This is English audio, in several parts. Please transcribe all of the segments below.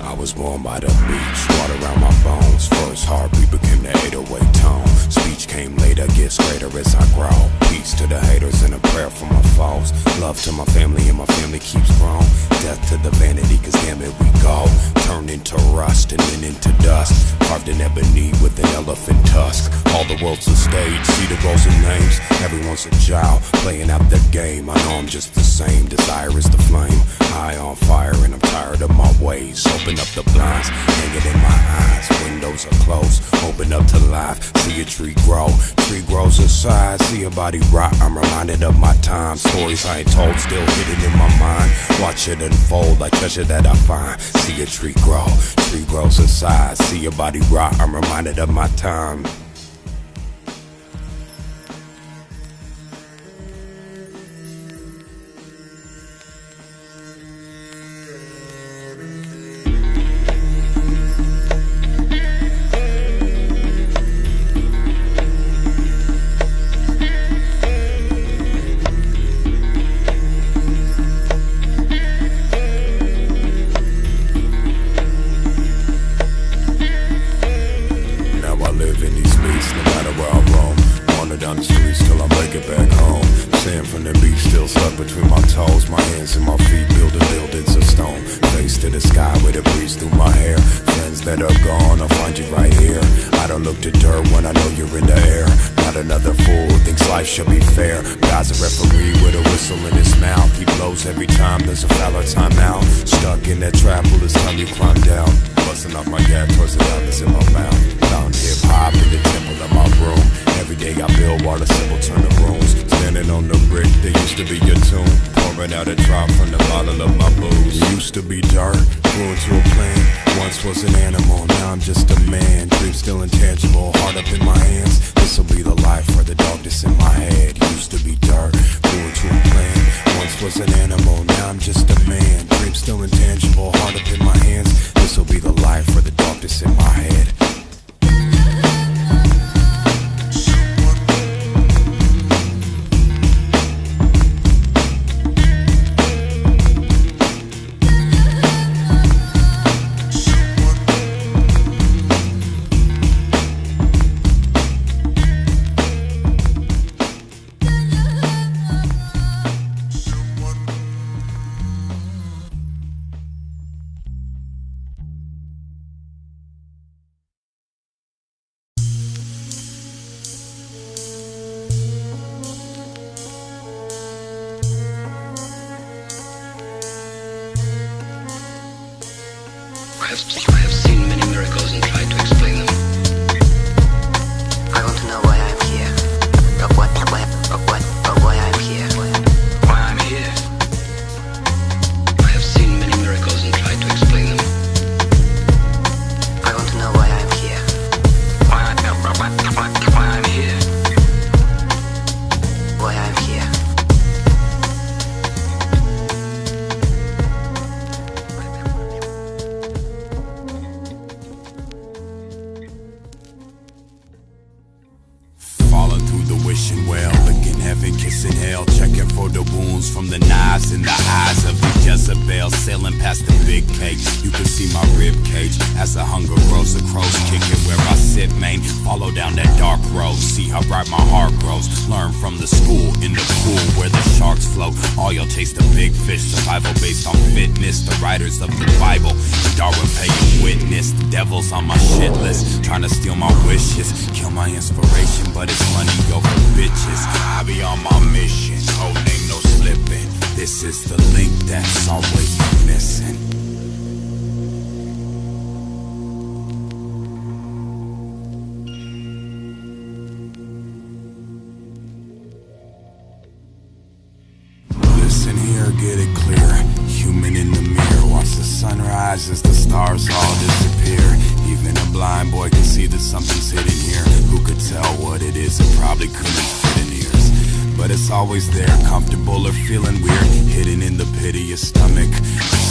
I was born by the beach, water around my bones. First heartbeat became the 808 tone. Speech came later, gets greater as I grow. Peace to the haters and a prayer for my foes. Love to my family and my family keeps growing. Death to the vanity, cause damn it we go. Turned into rust and then into dust. Carved in ebony with an elephant tusk. All the world's a stage, see the roles and names. Everyone's a child, playing out the game. I know I'm just the same, desire is the flame. High on fire and I'm tired of my ways. Open up the blinds, hang it in my eyes. Windows are closed, open up to life. See a tree grow, tree grows aside. See a body rot, I'm reminded of my time. Stories I ain't told, still hidden in my mind. Watch it unfold like treasure that I find. See a tree grow, tree grows aside. See a body rot, I'm reminded of my time. Should be fair. God's a referee with a whistle in his mouth. He blows every time there's a foul or timeout. Stuck in that trap, well it's time you climb down. Busting off my gap towards the darkness in my mouth. Found hip hop in the temple of my room. Every day I build while the symbol turn the rooms. Standing on the brick, there used to be a tomb. Pouring out a drop from the bottle of my booze. Used to be dark, grew into a plant. Once was an animal, now I'm just a man. Dreams still intangible, heart up in my hands. This'll be the life for the dog that's in my head. Used to be dark, grew into a plant. Once was an animal, now I'm just a man. Dreams still intangible, heart up in my hands. This'll be the life for the dog that's in my head. I have seen many miracles and tried to explain them. I want to know why I'm here. Why I'm here. Why I'm here. I have seen many miracles and tried to explain them. I want to know why I'm here. Why I'm here. Why I'm here. Well, licking heaven, kissing hell, checking for the wounds from the knives in the eyes of the Jezebel, sailing past the big cage. You can see my rib cage as the hunger grows. The crows kicking where I sit, man. Follow down that dark road, see how bright my heart grows. Learn from the school in the pool where the sharks float. All you'll taste the big fish, survival based on fitness. The writers of the Bible, Darwin paying witness. The devil's on my shit list, trying to steal my wishes, kill my inspiration, but it's money go for bitches. I be on my mission, code name no slippin'. This is the link that's always missing. Listen here, get it clear. Human in the mirror, watch the sun rise as the stars all disappear. Even a blind boy can see that something's hidden here. Who could tell what it is? It probably couldn't fit in ears. But it's always there, comfortable or feeling weird, hidden in the pit of your stomach,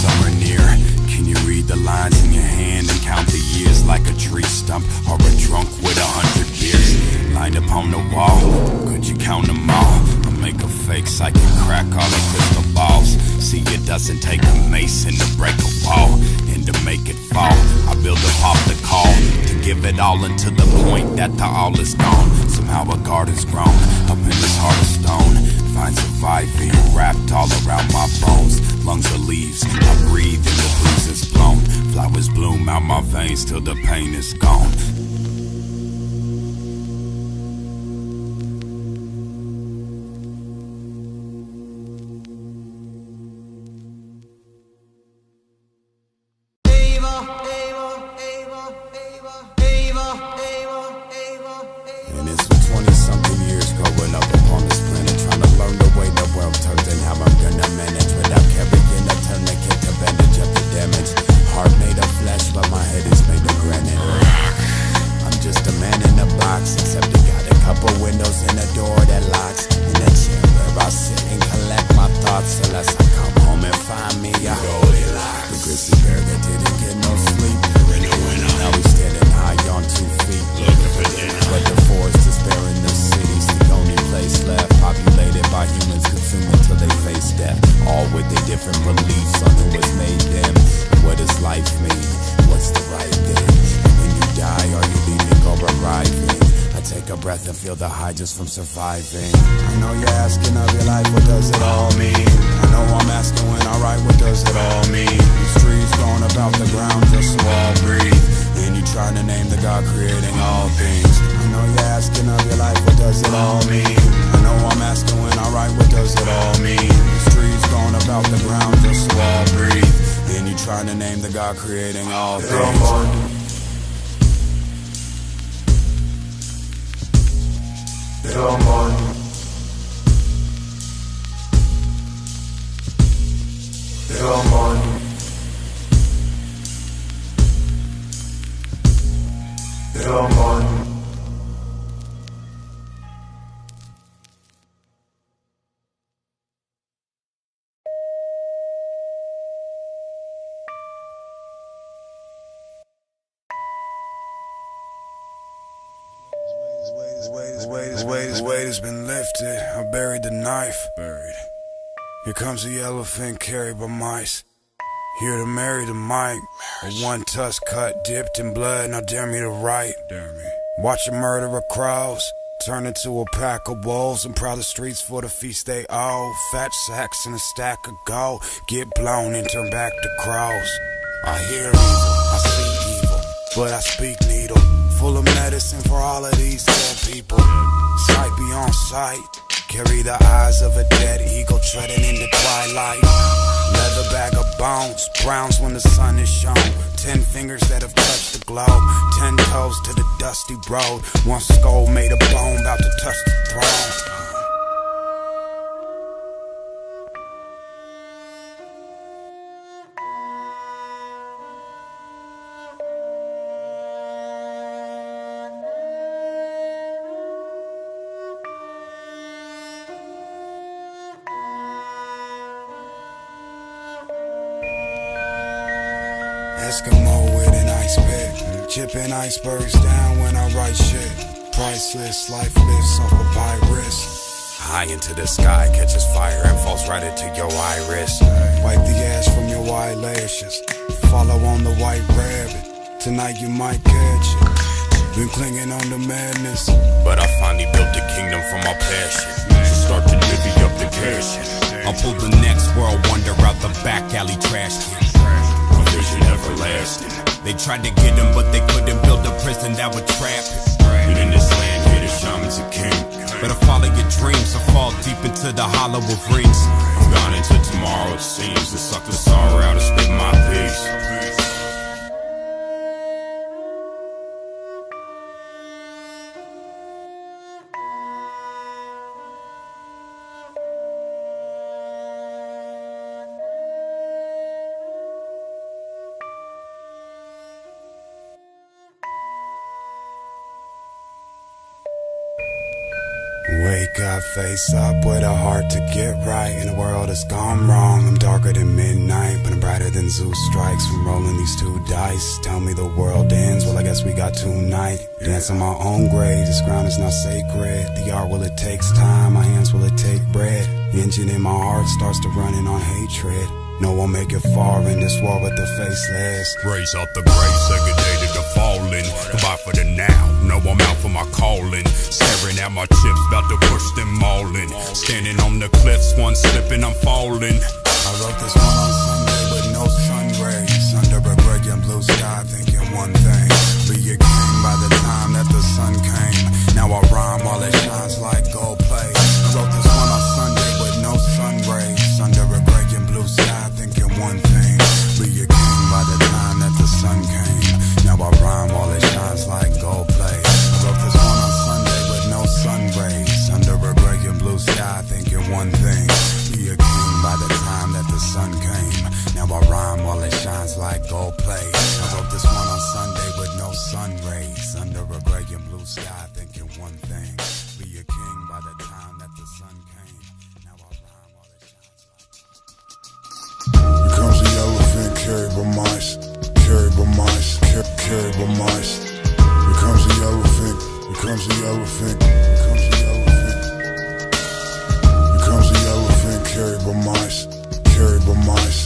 somewhere near. Can you read the lines in your hand and count the years like a tree stump or a drunk with 100 beers? Lined up on the wall, could you count them all? Or make a fake psychic crack all the crystal balls? See, it doesn't take a mason to break a wall. In the make it fall. I build up off the call to give it all until the point that the all is gone. Somehow a garden's grown up in this heart of stone. Find surviving wrapped all around my bones. Lungs are leaves, I breathe and the breeze is blown. Flowers bloom out my veins till the pain is gone. And it's 20-something years growing up upon this planet, trying to learn the way the world turns and how I'm gonna manage without carrying a tourniquet to bandage up the damage. Heart made of flesh, but my head is made of granite. I'm just a man in a box, except I got a couple windows and a door that locks. In a chair where I sit and collect my thoughts, unless I come home and find me a Goldilocks. The grizzly bear that didn't get no sleep. Now he's standing high on 2 feet. But the forest is bare in the city's the only place left, populated by humans consumed until they face death. All with their different beliefs on who has made them. What does life mean? What's the right thing? And when you die, are you leaving or arriving? I take a breath and feel the high just from surviving. I know you're asking of your life, what does it all mean? I know I'm asking when I write, what does it all mean? These trees growing about the ground just so I'll breathe. And you trying to name the God creating all things. I know you're asking of your life, what does it all mean? I know I'm asking when I write, what does it all mean? These trees growing about the ground just so I'll breathe. And you trying to name the God creating all things. This weight has been lifted. I buried the knife. Here comes the elephant carried by mice. Here to marry the mic. A one-touch cut dipped in blood. Now dare me to write. Watch a murderer crows turn into a pack of wolves and proud the streets for the feast they owe. Fat sacks and a stack of gold get blown and turn back to crows. I hear evil, I see evil, but I speak needle. Full of medicine for all of these dead people. Sight beyond sight, carry the eyes of a dead eagle treading in the twilight. Leather bag of bones, browns when the sun is shown. 10 fingers that have touched the globe, 10 toes to the dusty road. One skull made of bone, about to touch the throne. Eskimo with an ice pick, chipping icebergs down when I write shit. Priceless, life lifts off a virus. High into the sky, catches fire and falls right into your iris. Wipe the ash from your eyelashes, follow on the white rabbit. Tonight you might catch it. Been clinging on to madness, but I finally built a kingdom from my passion. So start to divvy up the cash. I'll pull the next world wonder out the back alley trash can. Vision everlasting. They tried to get him, but they couldn't build a prison that would trap him. And in this land, here the shaman's a king. Better follow your dreams or fall deep into the hollow of rings. Gone into tomorrow, it seems, to suck the sorrow out and spit my peace. Wake up, face up with a heart to get right. And the world has gone wrong. I'm darker than midnight, but I'm brighter than than Zeus strikes from rolling these two dice. Tell me the world ends, well I guess we got tonight. Dance on my own grave, this ground is not sacred. The art, well it takes time, my hands, will it take bread. The engine in my heart starts to running on hatred. No one make it far in this war with the faceless. Raise up the grave, segregated the fallen. Goodbye for the now, no I'm out for my calling. Staring at my chips, about to push them all in. Standing on the cliffs, one slipping, I'm falling. I wrote this one on Sunday with no sun rays. Under a gray and blue sky, thinking one thing. Be a king by the time that the sun came. Now I rhyme while it shines like gold play. I wrote this one on Sunday with no sun rays. Under a gray and blue sky, thinking one thing. Be a king by the time that the sun came. Now I rhyme while it shines like gold play. I wrote this one on Sunday with no sun rays. Under a gray and blue sky, thinking one thing. Be a king by the time that the sun came. Now I rhyme while it shines like gold play. I wrote this one on Sunday with no sun rays. Under a gray and blue sky, thinking one thing. Be a king by the time that the sun came. Now I rhyme while it shines like. Here comes the elephant carried by mice, carried by mice, carried by mice. Here comes the elephant, here comes the elephant, here comes the elephant. Here comes the elephant carried by mice, carried by mice,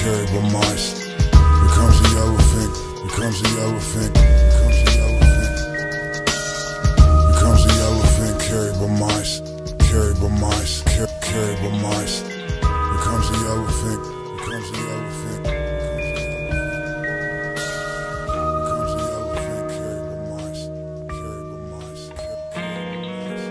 carried by mice. Here comes the elephant, here comes the elephant, here comes the elephant. Here comes the elephant carried by mice, carried by mice, carried by mice. Here comes the elephant, here comes the elephant. Here comes the elephant carried by mice, carried by mice, carried by mice.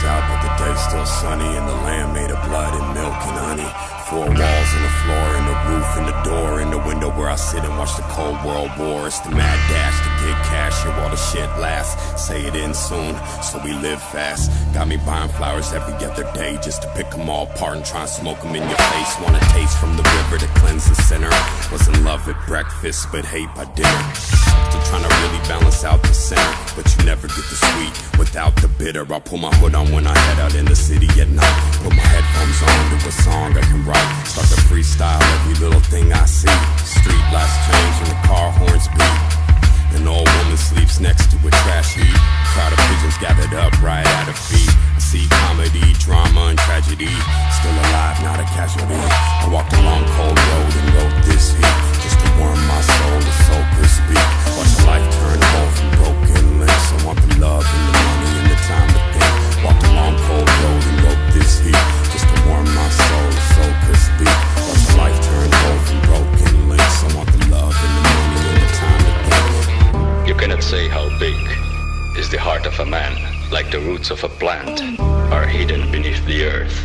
Out, but the day's still sunny, and the land made of blood and milk and honey. Four walls and the floor and the roof and the door and the window where I sit and watch the Cold World War. It's the mad dash to get cash here while the shit lasts. Say it in soon, so we live fast. Got me buying flowers every other day just to pick them all apart and try and smoke them in your face. Want a taste from the river to cleanse the sinner. Was in love at breakfast, but hate by dinner. Still trying to really balance out the center, but you never get the sweet without the bitter. I pull my hood on when I head out in the city at night. Put my headphones on to a song I can write. Start to freestyle every little thing I see. Street lights change and the car horns beat. An old woman sleeps next to a trash heap. Crowd of pigeons gathered up right at her feet. I see comedy, drama, and tragedy. Still alive, not a casualty. I walked a long cold road and wrote this heat just to warm my soul, the soul could speak. Watch a life turn whole from broken links. I want the love and the money and the time to think. Walked a long cold road and wrote this heat just to warm my soul, the soul could speak. Watch a life turn whole from broken links. I want the love and the money and the time to think. You cannot say how big is the heart of a man, like the roots of a plant are hidden beneath the earth.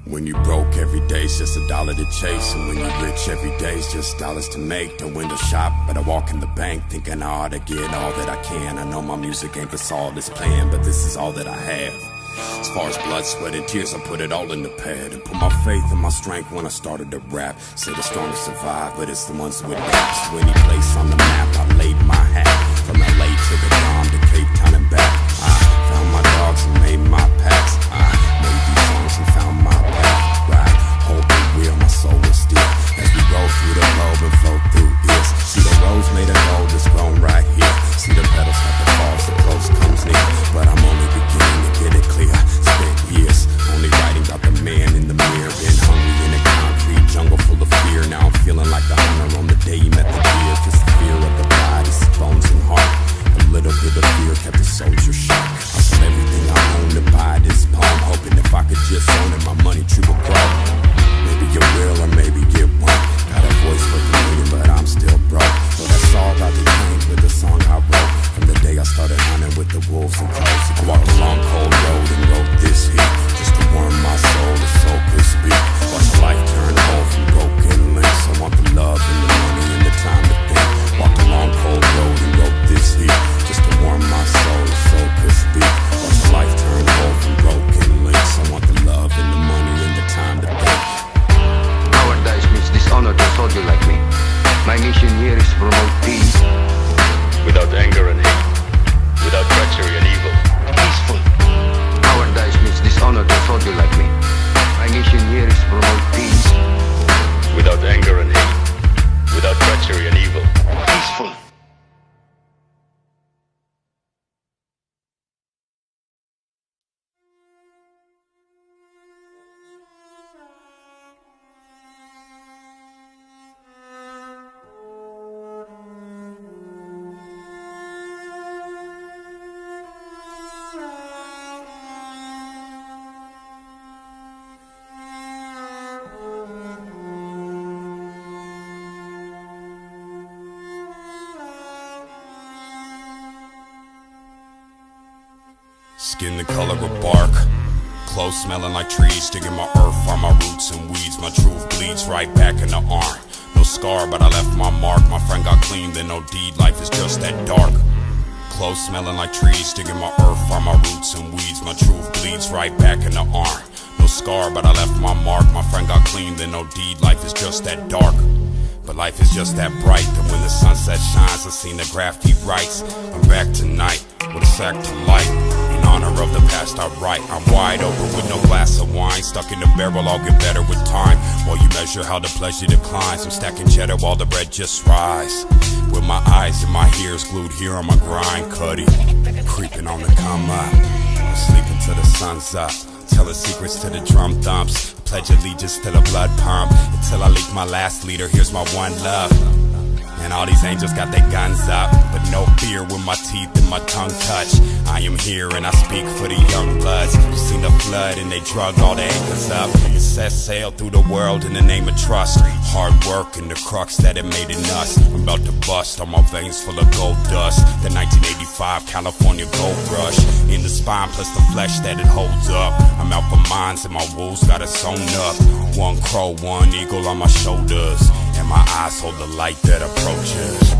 When you broke, every day's just $1 to chase. And when you're rich, every day's just dollars to make. Don't window shop, but I walk in the bank thinking I ought to get all that I can. I know my music ain't the solidest plan, but this is all that I have. As far as blood, sweat, and tears, I put it all in the pad and put my faith and my strength when I started to rap. Say the strongest survive, but it's the ones who adapt. So any place on the map, I laid my hat. From LA to the Dom to Cape Town and back. I found my dogs and made my packs. I made these songs and found my path. Right, hold the wheel, my soul is still. As we roll through the globe and flow through ears. See the rose made of gold that's grown right here. See the petals start to fall so close comes near. But I'm only beginning to get it clear. Spent years only writing about the man in the mirror. Been hungry in a concrete jungle full of fear. Now I'm feeling like the hunter on the day he met the deer. Just the fear of the bodies, bones and heart. A little bit of fear kept the soldier sharp. I sold everything I own to buy this poem, hoping if I could just own it, my money tree would grow. Maybe you will or maybe you won't. Got a voice for the million, but I'm still broke. So that's all about to change with the song I wrote. From the day I started hunting with the wolves and crows. I walked a long cold road and wrote this heat just to warm my soul, the soul could speak. Watch a life turn whole from broken links. I want the love and the money and the time to think. Walked a long cold road and wrote this heat Skin the color of bark, clothes smelling like trees, digging my earth on my roots and weeds. My truth bleeds right back in the arm. No scar, but I left my mark. My friend got clean, then no deed. Life is just that dark. Clothes smelling like trees, digging my earth on my roots and weeds. My truth bleeds right back in the arm. No scar, but I left my mark. My friend got clean, then no deed. Life is just that dark. But life is just that bright, that when the sunset shines, I seen the graffiti writes. I'm back tonight with a sack to light. In honor of the past I write. I'm wide open with no glass of wine. Stuck in the barrel, I'll get better with time. While you measure how the pleasure declines, I'm stacking cheddar while the bread just rise. With my eyes and my ears glued here on my grind, Cuddy creeping on the come up. I'm sleeping till the sun's up, telling secrets to the drum thumps. Pledge allegiance to the blood pump until I leak my last leader. Here's my one love. And all these angels got their guns up, but no fear when my teeth and my tongue touch. I am here and I speak for the young bloods who've seen the flood and they drug all the anchors up. It set sail through the world in the name of trust. Hard work and the crux that it made in us. I'm about to bust, all my veins full of gold dust. The 1985 California gold rush in the spine plus the flesh that it holds up. I'm out for mines and my wolves got it sewn up. One crow, one eagle on my shoulders, and my eyes hold the light that approaches.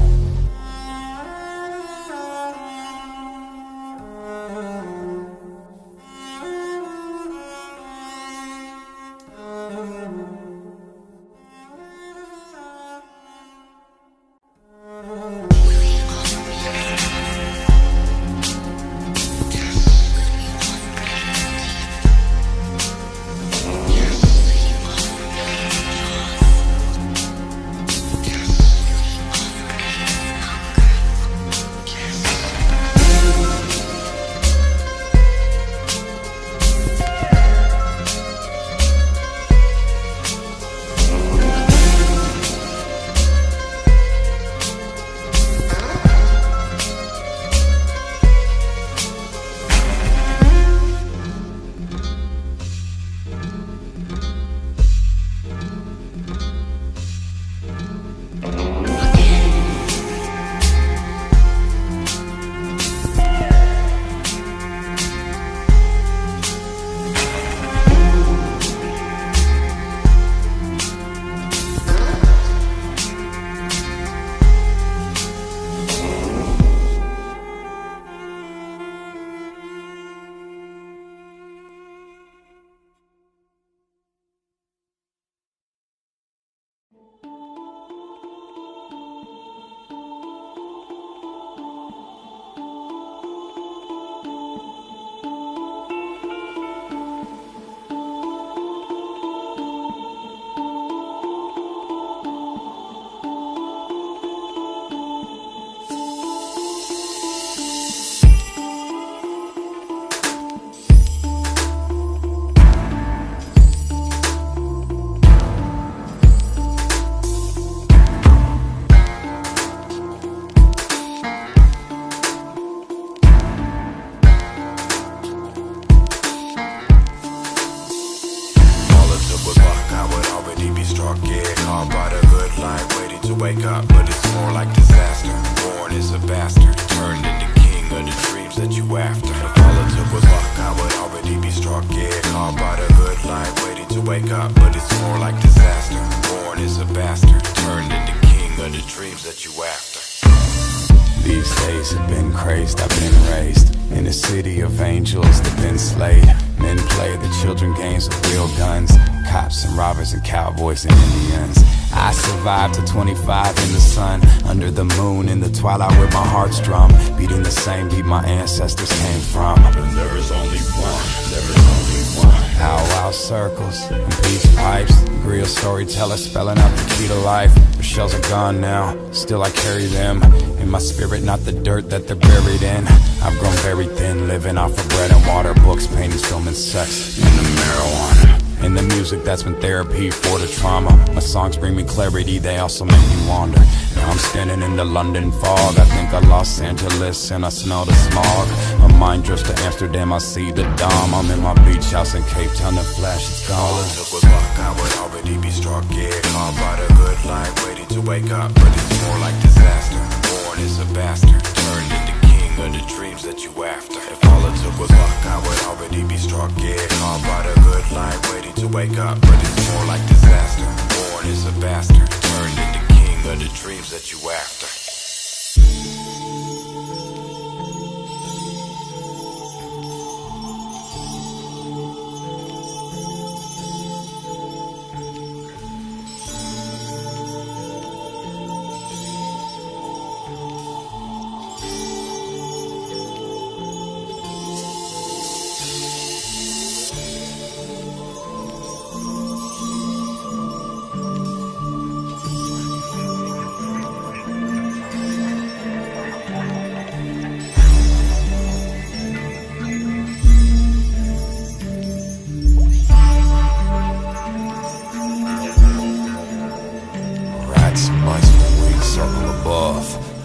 Wake up, but it's more like disaster. Born as a bastard, turned into king of the dreams that you after. If all it took was luck, I would already be struck. Yeah, caught by the good life, waiting to wake up, but it's more like disaster. Born as a bastard, turned into king of the dreams that you after. These days have been crazed, I've been raised in a city of angels that been slayed. Men play the children games with real guns, cops and robbers and cowboys and Indians. I survived to 25 in the sun, under the moon in the twilight with my heart's drum, beating the same beat my ancestors came from. And there is only one, there is only one. Powwow circles and peace pipes, real storytellers spelling out the key to life. The shells are gone now, still I carry them in my spirit, not the dirt that they're buried in. I've grown very thin, living off of bread and water, books, paintings, film and sex, and the marijuana. And the music that's been therapy for the trauma. My songs bring me clarity, they also make me wander. Now I'm standing in the London fog, I think of Los Angeles and I smell the smog. My mind drifts to Amsterdam, I see the Dom. I'm in my beach house in Cape Town, the flash is gone. All it took was luck, I would already be struck. Yeah, caught by the good life, waiting to wake up, but it's more like disaster. Born as a bastard, turned into king of the dreams that you after. If all it took was luck, wake up, but it's more like disaster. Born as a bastard, turned into king of the dreams that you after.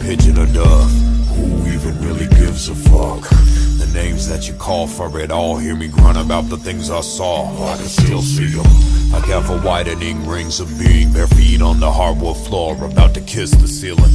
Pigeon or dove, who even really gives a fuck? The names that you call for it all, hear me grunt about the things I saw. I can still see them, like ever widening rings of being, bare feet on the hardwood floor, about to kiss the ceiling.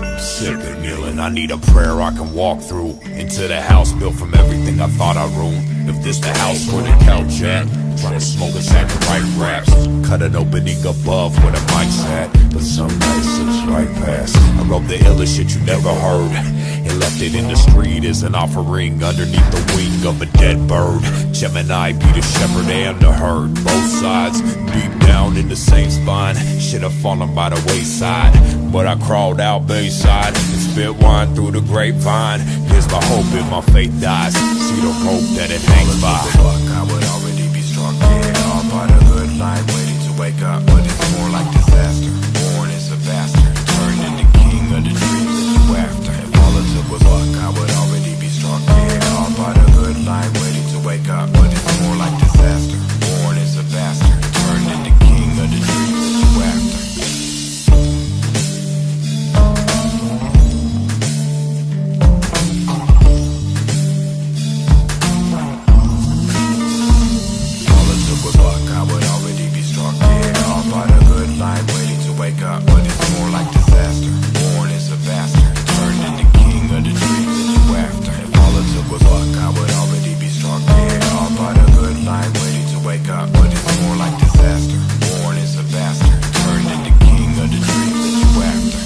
I'm sick of kneeling, I need a prayer I can walk through, into the house built from everything I thought I ruined. If this the house where the couch at, trying to smoke a sack of right raps, cut an opening above where the mic's at, but some nights slips right past. I wrote the illest shit you never heard, and left it in the street as an offering underneath the wing of a dead bird. Gemini be the shepherd and the herd, both sides deep down in the same spine. Should have fallen by the wayside, but I crawled out Bayside and spit wine through the grapevine. Here's my hope and my faith dies, see the rope that it hangs by. I would already be struck dead, all by the good life, waiting to wake up, but it's more like disaster. Born as a bastard, turned into king of the dreams that you after. If all it took was luck, I would already be struck dead, all by the good life, waiting to wake up, but it's more like disaster. Born as a bastard, turned into king of the dreams that you after. I would already be struck dead, all by the good life, waiting to wake up, but it's more like disaster. Born as a bastard, turned into king of the dreams that you after. If all it took was luck, I would already be struck dead, all by the good life, waiting to wake up, but it's more like disaster. Born as a bastard, turned into king of the dreams that you after.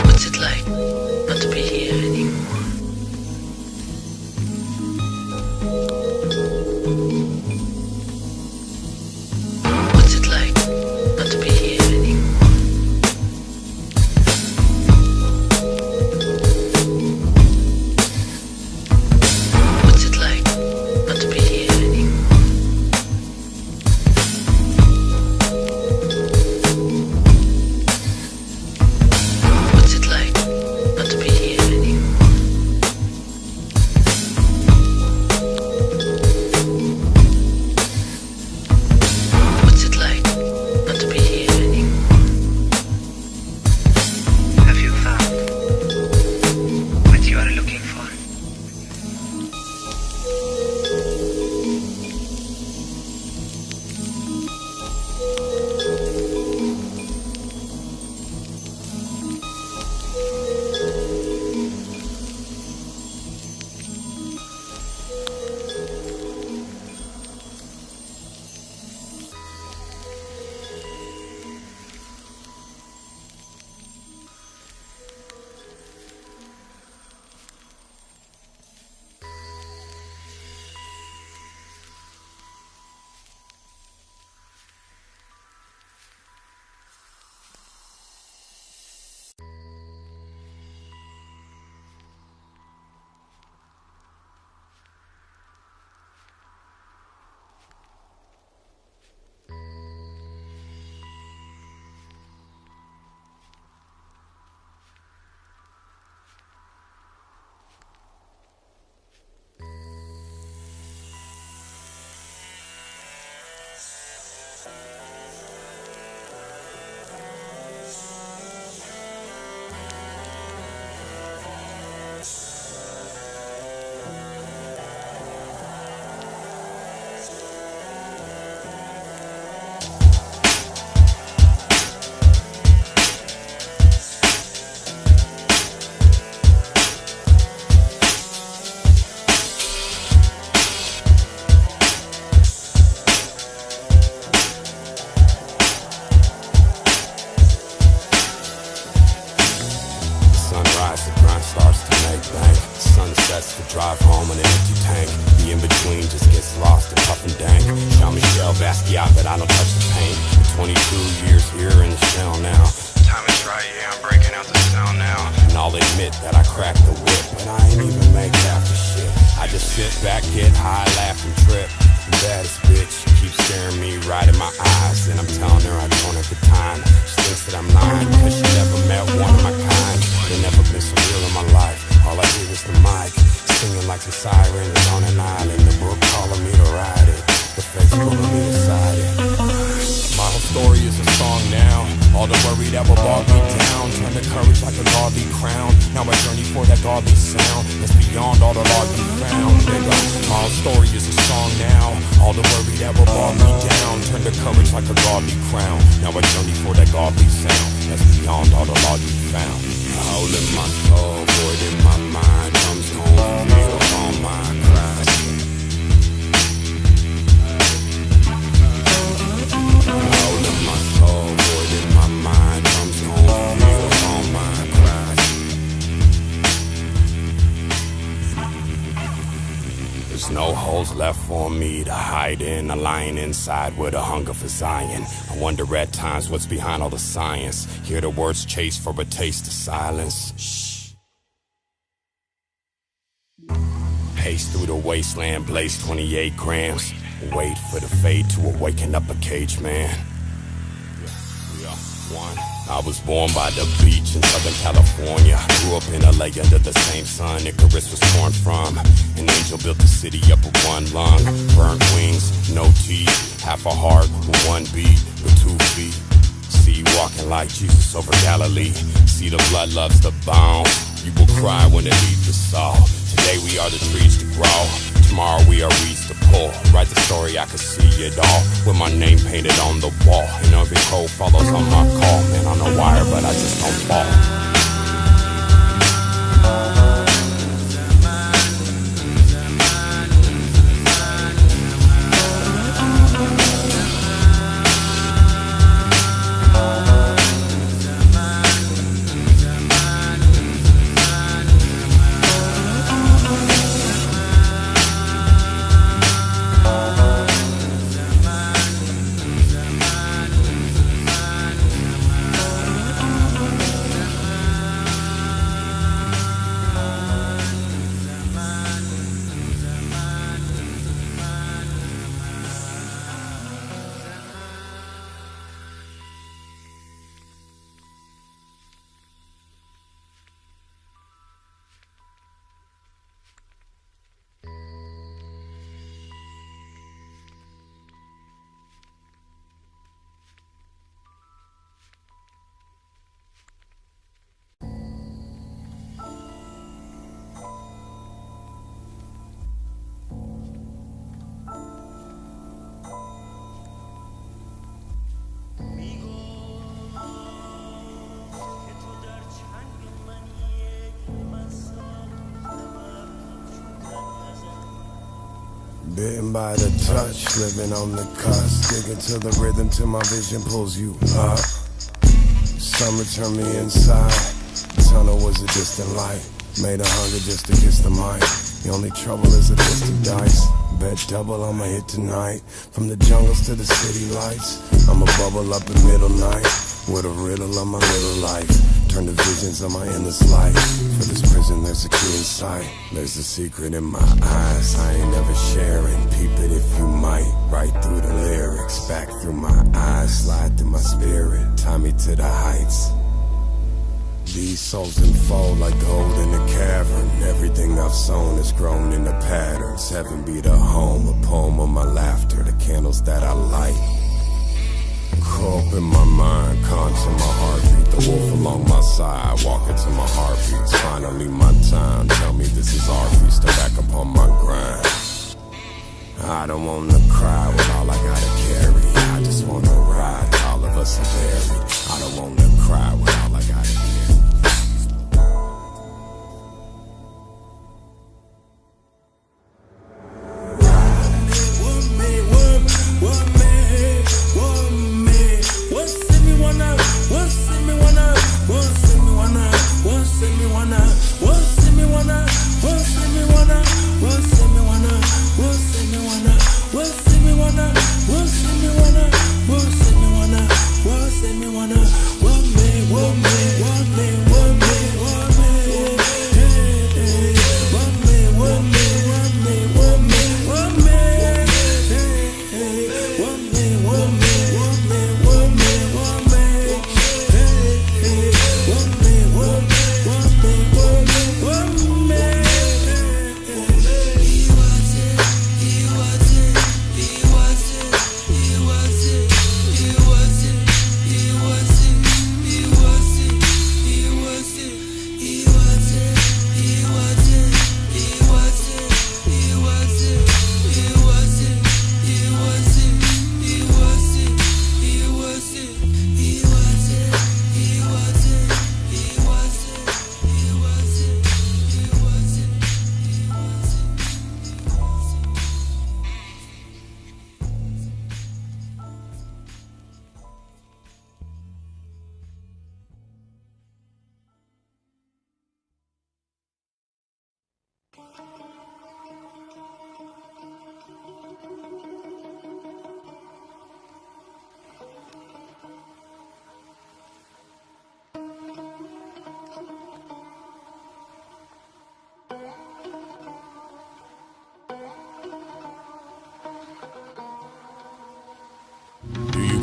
What's it like not to be here anymore? What's it like not to be here anymore? What's it like not to be here anymore? What's it like not to be here anymore? Basquiat, but I don't touch the paint. 22 years here in the shell now. Time is right, yeah, I'm breaking out the sound now. And I'll admit that I cracked the whip, but I ain't even make half the shit. I just sit back, get high, laugh and trip. The baddest bitch keeps staring me right in my eyes, and I'm telling her I don't have the time. She thinks that I'm lying, cause she never met one of my kind. There never been so real in my life. All I hear is the mic, singing like the siren is on an island. The brook calling me to ride it, the face pulling me aside it. My whole story is a song now. All the worry that will bog me down turn to courage like a godly crown. Now I journey for that godly sound that's beyond all the law you found, nigga. My whole story is a song now. All the worry that will bog me down turn to courage like a godly crown. Now I journey for that godly sound that's beyond all the law you found. Holding my soul, void in my mind comes home, feel all my cries. Holding my soul, void in my mind comes home, feel all my cries. There's no holes left for me to hide in, a lion inside with a hunger for Zion. I wonder at times what's behind all the science. Hear the words chase for a taste of silence. Shh. Pace through the wasteland, blaze 28 grams. Wait for the fade to awaken up a cage man. I was born by the beach in Southern California. Grew up in LA under the same sun Icarus was torn from. An angel built the city up with one lung. Burnt wings, no teeth. Half a heart with one beat, with 2 feet. See walking like Jesus over Galilee. See the blood loves the bone. You will cry when it leaves the soul. Today we are the trees to grow. Tomorrow we are weeds to pull. Write the story, I can see it all, with my name painted on the wall. And every code follows on my call. Man, on the wire, but I just don't fall. Bitten by the touch, living on the cusp. Digging to the rhythm till my vision pulls you up. Summer turned me inside. The tunnel was a distant light. Made a hunger just to kiss the mic. The only trouble is a distant dice. Bet double I'ma hit tonight. From the jungles to the city lights. I'ma bubble up in middle night. With a riddle of my little life. Turn the visions of my endless life. For this prison there's a key in sight. There's a secret in my eyes I ain't never sharing. Peep it if you might. Right through the lyrics. Back through my eyes. Slide through my spirit. Tie me to the heights. These souls unfold like gold in a cavern. Everything I've sown has grown into patterns. Heaven be the home. A poem of my laughter. The candles that I light. Up in my mind, conch in my heartbeat. The wolf along my side, walking to my heartbeats. Finally my time, tell me this is our feast. I'm back upon my grind. I don't wanna cry with all I gotta carry. I just wanna ride, all of us are buried. I don't wanna cry with all I gotta carry. See me wanna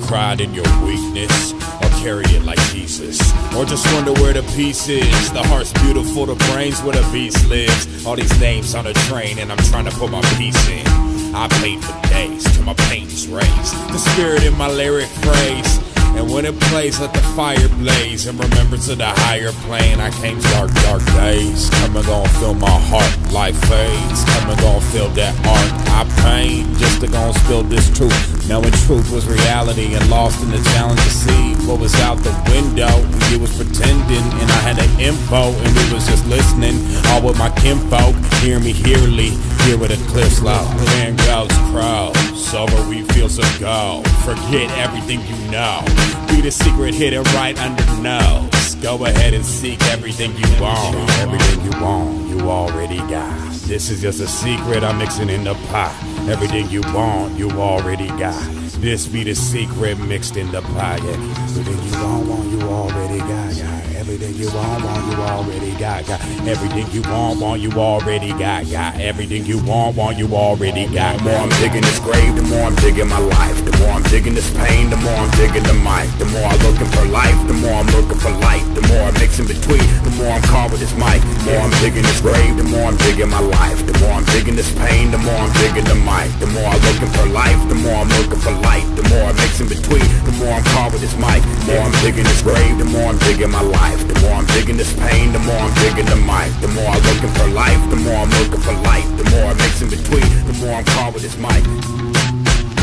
Pride in your weakness, or carry it like Jesus, or just wonder where the peace is. The heart's beautiful, the brain's where the beast lives. All these names on a train and I'm trying to put my piece in. I paint for days till my paint's raised. The spirit in my lyric phrase, and when it plays, let the fire blaze. In remembrance of the higher plane, I came dark, dark days. Come and gon' feel my heart, life fades. Come and gon' feel that art I paint, just to gon' spill this truth. Knowing truth was reality and lost in the challenge to see what was out the window. You was pretending and I had the info, and we was just listening, all with my kinfolk. Hear me hearly, here with a clear slow. Man goes crows, over we feel so go. Forget everything you know, be the secret hidden right under the nose. Go ahead and seek everything you want. Everything you want, you already got. This is just a secret I'm mixing in the pot. Everything you want, you already got. This be the secret mixed in the pie. Yeah. Everything you want, you already got. Everything you want, you already got. Everything you want, you already got. Everything you want, you already got. The more I'm digging this grave, the more I'm digging my life. The more I'm digging this pain, the more I'm digging the mic. The more I'm looking for life, the more I'm looking for light. The more I mix in between, the more I'm caught with this mic. The more I'm digging this grave, the more I'm digging my life. The more I'm digging this pain, the more I'm digging the mic. The more I'm looking for life, the more I'm looking for light. The more I mix in between, the more I'm caught with this mic. The more I'm digging this grave, the more I'm digging my life. The more I'm digging this pain, the more I'm digging the mic. The more I'm looking for life, the more I'm looking for light. The more I mix in between, the more I'm caught with this mic.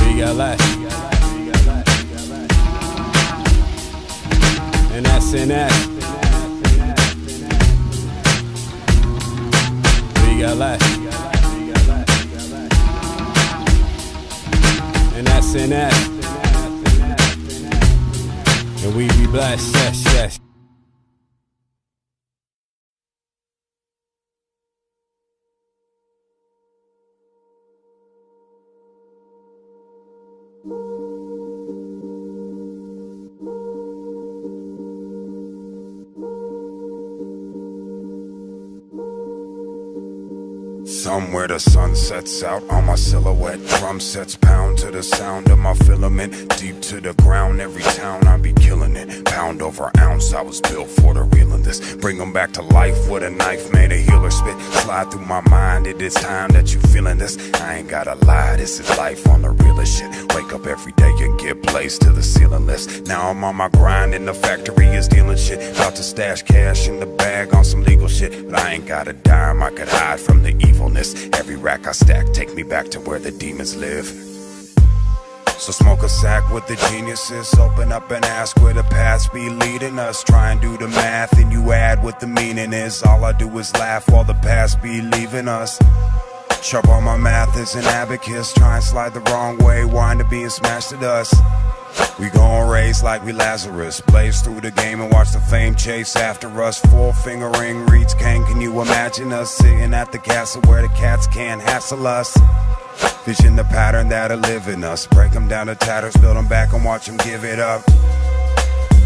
We got life, and that's in that. We got life, and that's in that. And we be blessed, yes, yes. Somewhere the sun sets out on my silhouette. Drum sets pound to the sound of my filament. Deep to the ground, every town I be killing it. Pound over ounce, I was built for the real in this. Bring them back to life with a knife, made a healer spit. Slide through my mind, it is time that you feeling this. I ain't gotta lie, this is life on the realest shit. Wake up every day and get placed to the ceiling list. Now I'm on my grind and the factory is dealing shit. About to stash cash in the bag on some legal shit. But I ain't got a dime, I could hide from the evilness. Every rack I stack, take me back to where the demons live. So smoke a sack with the geniuses. Open up and ask where the paths be leading us. Try and do the math and you add what the meaning is. All I do is laugh while the past be leaving us. Sharp on my math is an abacus. Try and slide the wrong way, wind up being smashed to dust. We gon' raise like we Lazarus. Blaze through the game and watch the fame chase after us. 4-finger ring reads Cain. Can you imagine us sitting at the castle where the cats can't hassle us? Vision the pattern that'll live in us. Break them down to tatters, build them back and watch them give it up.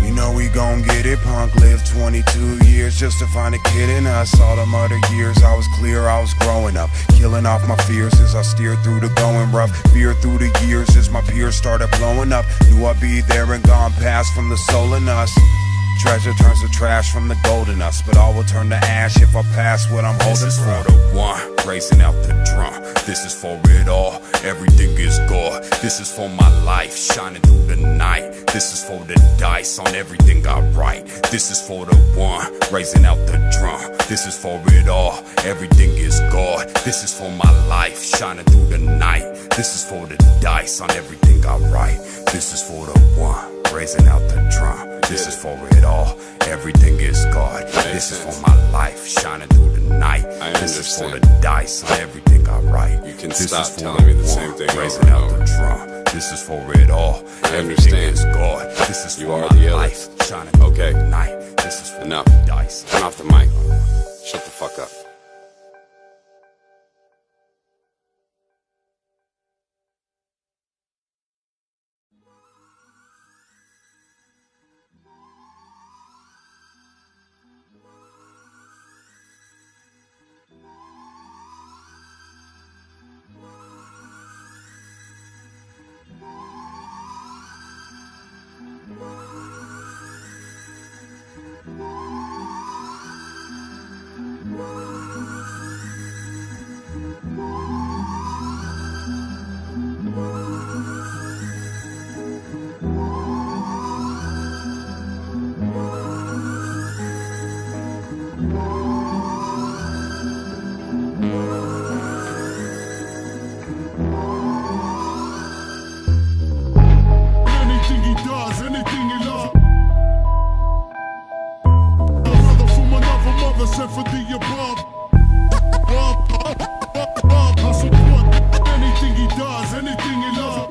You know we gon' get it, punk lived 22 years just to find a kid in us. All them other years I was clear, I was growing up, killing off my fears as I steered through the going rough. Fear through the years as my peers started blowing up. Knew I'd be there and gone past from the soul in us. Treasure turns to trash from the gold in us, but all will turn to ash if I pass what I'm holding. This is for the one, raising out the drum. This is for it all, everything is Gogh. This is for my life, shining through the night. This is for the dice on everything I write. This is for the one, raising out the drum. This is for it all, everything is Gogh. This is for my life, shining through the night. This is for the dice on everything I write. This is for the one, raising out the drum. This is for it all, everything is God. This is for my life, shining through the night. This is for the dice on everything I write. You can this stop is for telling me the same thing raising over out and the drum. This is for it all, everything is God. This is You for are my the life, illest. shining through Okay. the night. This is for Enough. the dice. Turn off the mic. Shut the fuck up. Anything he does, anything he loves. A brother from another mother sent for the above. I support anything he does, anything he loves.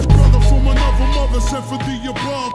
A brother from another mother sent for the above.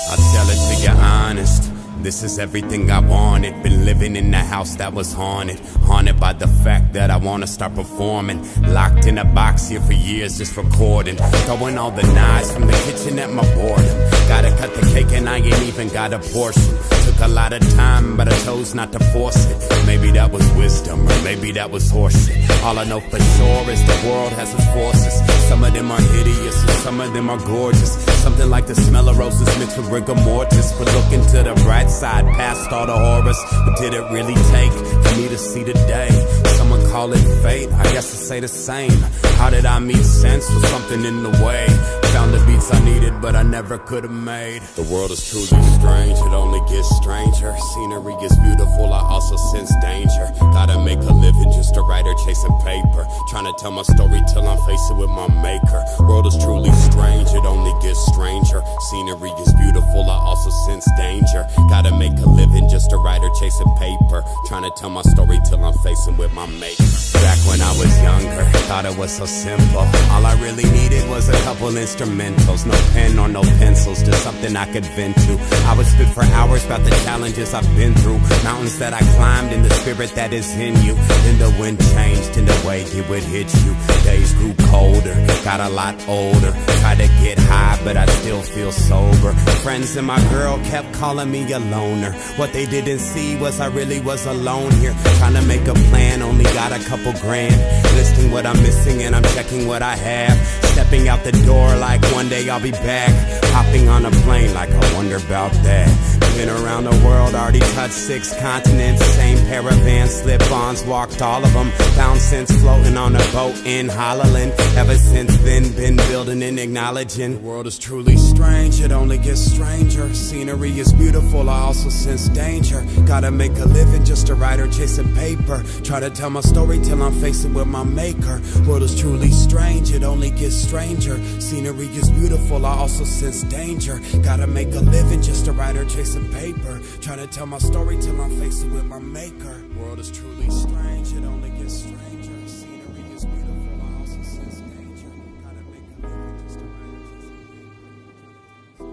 I'll tell it to you honest. This is everything I wanted. Been living in a house that was haunted. Haunted by the fact that I wanna start performing. Locked in a box here for years just recording. Throwing all the knives from the kitchen at my boredom. Gotta cut the cake and I ain't even got a portion. Took a lot of time but I chose not to force it. Maybe that was wisdom or maybe that was horseshit. All I know for sure is the world has its forces. Some of them are hideous and some of them are gorgeous. Something like the smell of roses mixed with rigor mortis. But looking to the bright side past all the horrors. What did it really take for me to see the day? Someone call it fate, I guess I say the same. How did I meet sense? Was something in the way? Found the beats I needed but I never could have made. The world is truly strange, it only gets stranger. Scenery is beautiful, I also sense danger. Gotta make a living, just a writer chasing paper. Trying to tell my story till I'm facing with my maker. World is truly strange, it only gets stranger. Scenery is beautiful, I also sense danger. Gotta make a living, just a writer chasing paper. Trying to tell my story till I'm facing with my maker. Back when I was younger, thought it was so simple. All I really needed was a couple instrumentals. No pen or no pencils, just something I could vent to. I would spit for hours about the challenges I've been through. Mountains that I climbed and the spirit that is in you. Then the wind changed and the way it would hit you. Days grew colder, got a lot older. Tried to get high but I still feel sober. Friends and my girl kept calling me a loner. What they didn't see was I really was alone here. Trying to make a plan, only got a couple grand. Listing what I'm missing and I'm checking what I have. Stepping out the door like one day I'll be back. Hopping on a plane like I wonder about that. Been around the world, already touched 6 continents. Same pair of Vans, slip-ons, walked all of them. Found sense floating on a boat in Holland. Ever since then, been building and acknowledging. The world is truly strange, it only gets stranger. Scenery is beautiful, I also sense danger. Gotta make a living, just a writer chasing paper. Try to tell my story till I'm facing with my maker. World is truly strange, it only gets stranger. Scenery is beautiful, I also sense danger. Gotta make a living, just a writer chasing paper. Trying to tell my story till I'm facing with my maker. World is truly strange, it only gets stranger. Scenery is beautiful, I also sense danger. Gotta make a living, just a writer chasing paper.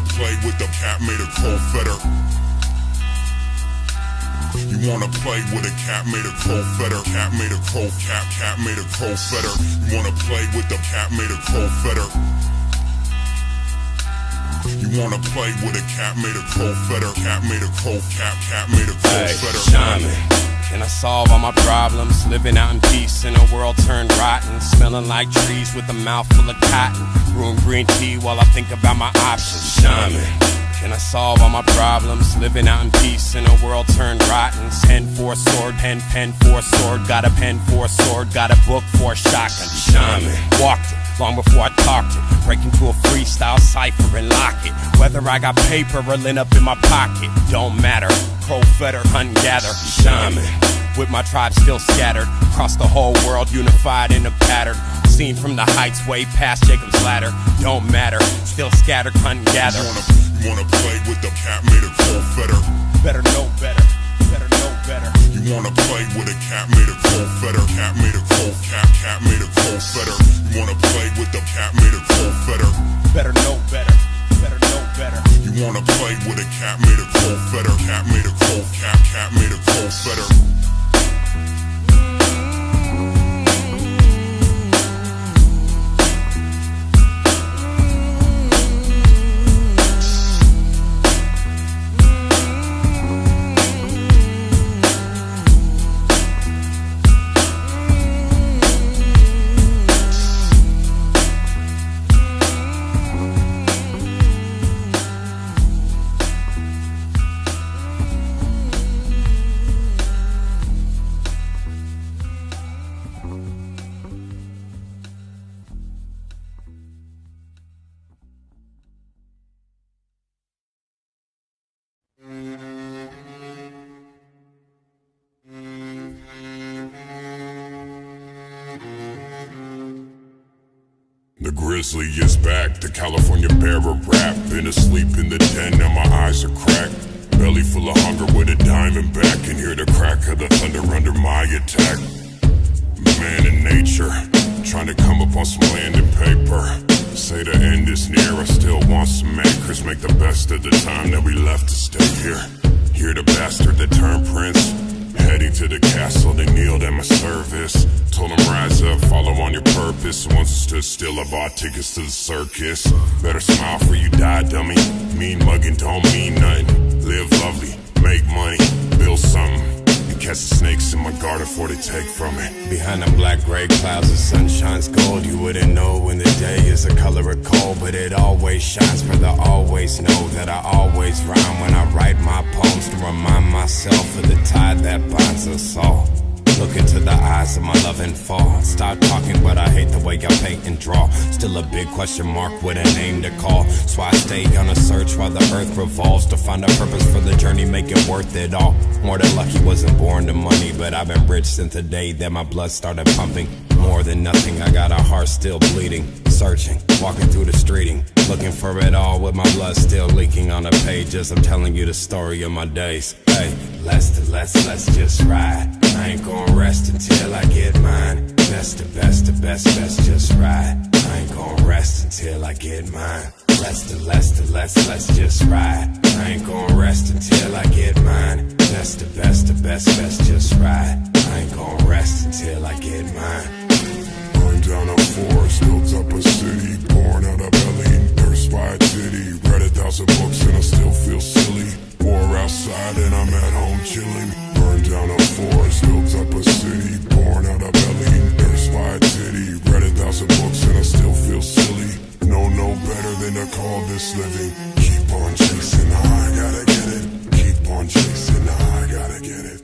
wanna play with the cat made of crow feather. You wanna play with a cat made of crow feather. Cat made of crow, cat made of crow feather. You wanna play with the cat made of crow feather. You wanna play with a cat made of crow feather. Cat made of crow, cat made of crow feather. Shahmen. Can I solve all my problems? Living out in peace in a world turned rotten. Smelling like trees with a mouth full of cotton. Brewing green tea while I think about my options. Shahmen. Can I solve all my problems? Living out in peace in a world turned rotten. Pen for a sword, pen for a sword. Got a pen for a sword, got a book for a shotgun. Shahmen. Walked it long before I talked it. Break into a freestyle cipher and lock it. Whether I got paper or lint up in my pocket, don't matter. Crow feather, hunt and gather. Shahmen. With my tribe still scattered across the whole world, unified in a pattern. Seen from the heights way past Jacob's ladder. Don't matter, still scattered, hunt and gather. You wanna play with the cat made of crow feather. Better know better, better know better. You wanna play with a cat made of crow feather. Cat made of crow, cat made of crow feather. You wanna play with the cat made of crow feather. Better know better, better know better. You wanna play with a cat made of crow feather. Cat made of crow, cat made of crow feather. The grizzly is back, the California bear of rap. Been asleep in the den, now my eyes are cracked. Belly full of hunger with a diamond back. Can hear the crack of the thunder under my attack. Man in nature, trying to come up on some land and paper. Say the end is near, I still want some anchors. Make the best of the time that we left to stay here. Hear the bastard that turned prince. Heading to the castle, they kneeled at my service. Told them rise up, follow on your purpose. Once I stood still, I bought tickets to the circus. Better smile for you die, dummy. Mean mugging don't mean nothing. Live lovely, make money, build something. And catch the snakes in my garden before they take from it. Behind the black gray clouds, the sun shines gold. You wouldn't know when the day is the color of coal, but it always shines. Brother, always know that I always rhyme when I write my poems to remind myself of the tide that binds us all. Look into the eyes of my love and fall. Stop talking, but I hate the way I paint and draw. Still a big question mark with a name to call. So I stay on a search while the earth revolves to find a purpose for the journey, make it worth it all. More than lucky, wasn't born to money, but I've been rich since the day that my blood started pumping. More than nothing, I got a heart still bleeding. Searching, walking through the streeting, looking for it all with my blood still leaking on the pages. I'm telling you the story of my days. Hey, let's just ride. I ain't gonna rest until I get mine. Best, just ride. I ain't gonna rest until I get mine. Let's just ride. I ain't gonna rest until I get mine. Best, just ride. I ain't gonna rest until I get mine. Burned down a forest, built up a city. Born out of belly, nursed by a titty. Read 1,000 books and I still feel silly. War outside and I'm at home chilling. Burned down a forest, built up a city. Born out of belly, nursed by a titty. Read 1,000 books and I still feel silly. No better than to call this living. Keep on chasing the high, gotta get it. Keep on chasing the high, gotta get it.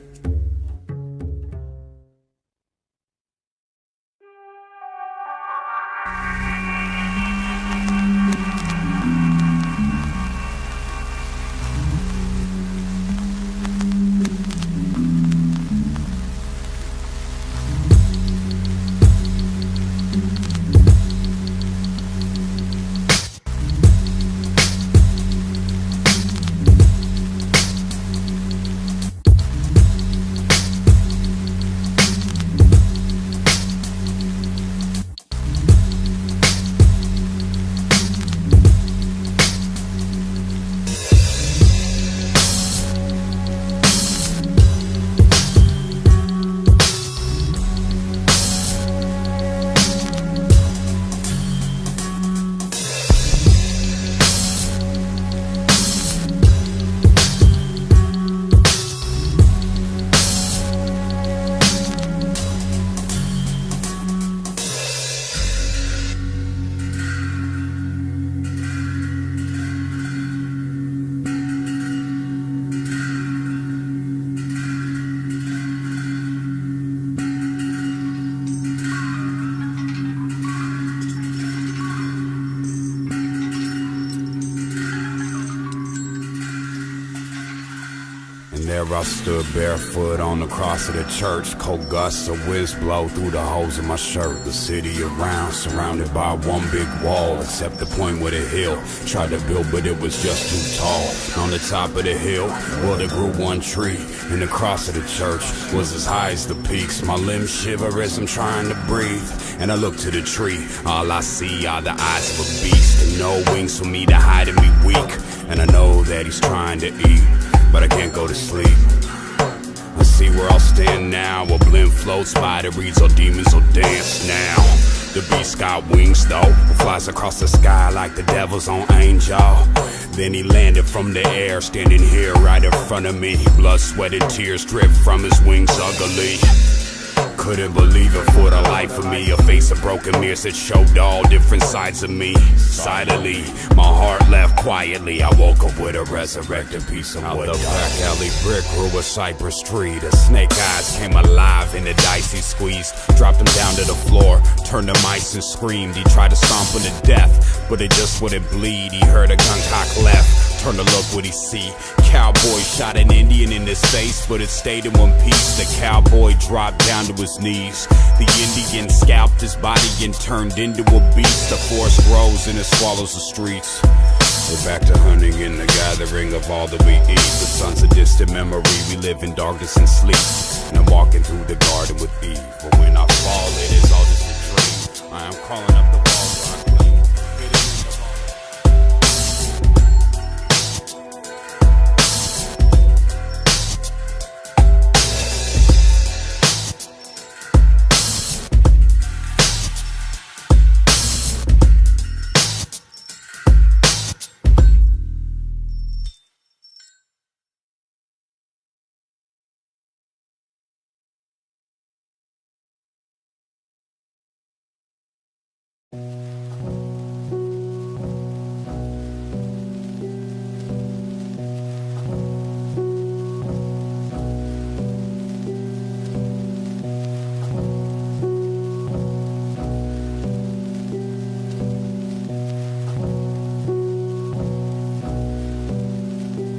I stood barefoot on the cross of the church. Cold gusts of whiz blow through the holes in my shirt. The city around, surrounded by one big wall, except the point where the hill tried to build, but it was just too tall. On the top of the hill, well, there grew one tree, and the cross of the church was as high as the peaks. My limbs shiver as I'm trying to breathe, and I look to the tree. All I see are the eyes of a beast, and no wings for me to hide and be weak. And I know that he's trying to eat, but I can't go to sleep. I see where I'll stand now. A blimp floats by that reads, all demons will dance now. The beast got wings though, flies across the sky like the devil's own angel. Then he landed from the air, standing here right in front of me. Blood, sweat, and tears drip from his wings ugly. Couldn't believe it for the life of me. A face of broken mirrors that showed all different sides of me. Silently, my heart left quietly. I woke up with a resurrected piece of wood. Out the back alley brick grew a cypress tree. The snake eyes came alive in the dice he squeezed. Dropped him down to the floor, turned to mice and screamed. He tried to stomp him to death, but it just wouldn't bleed. He heard a gun cock left, turned to look what he see. Cowboy shot an Indian in his face, but it stayed in one piece. The cowboy dropped down to his knees. The Indian scalped his body and turned into a beast. The forest grows and it swallows the streets. We're back to hunting in the gathering of all that we eat. The sun's a distant memory, we live in darkness and sleep. And I'm walking through the garden with Eve, but when I fall it is all just a dream. I am crawling up the walls I clean.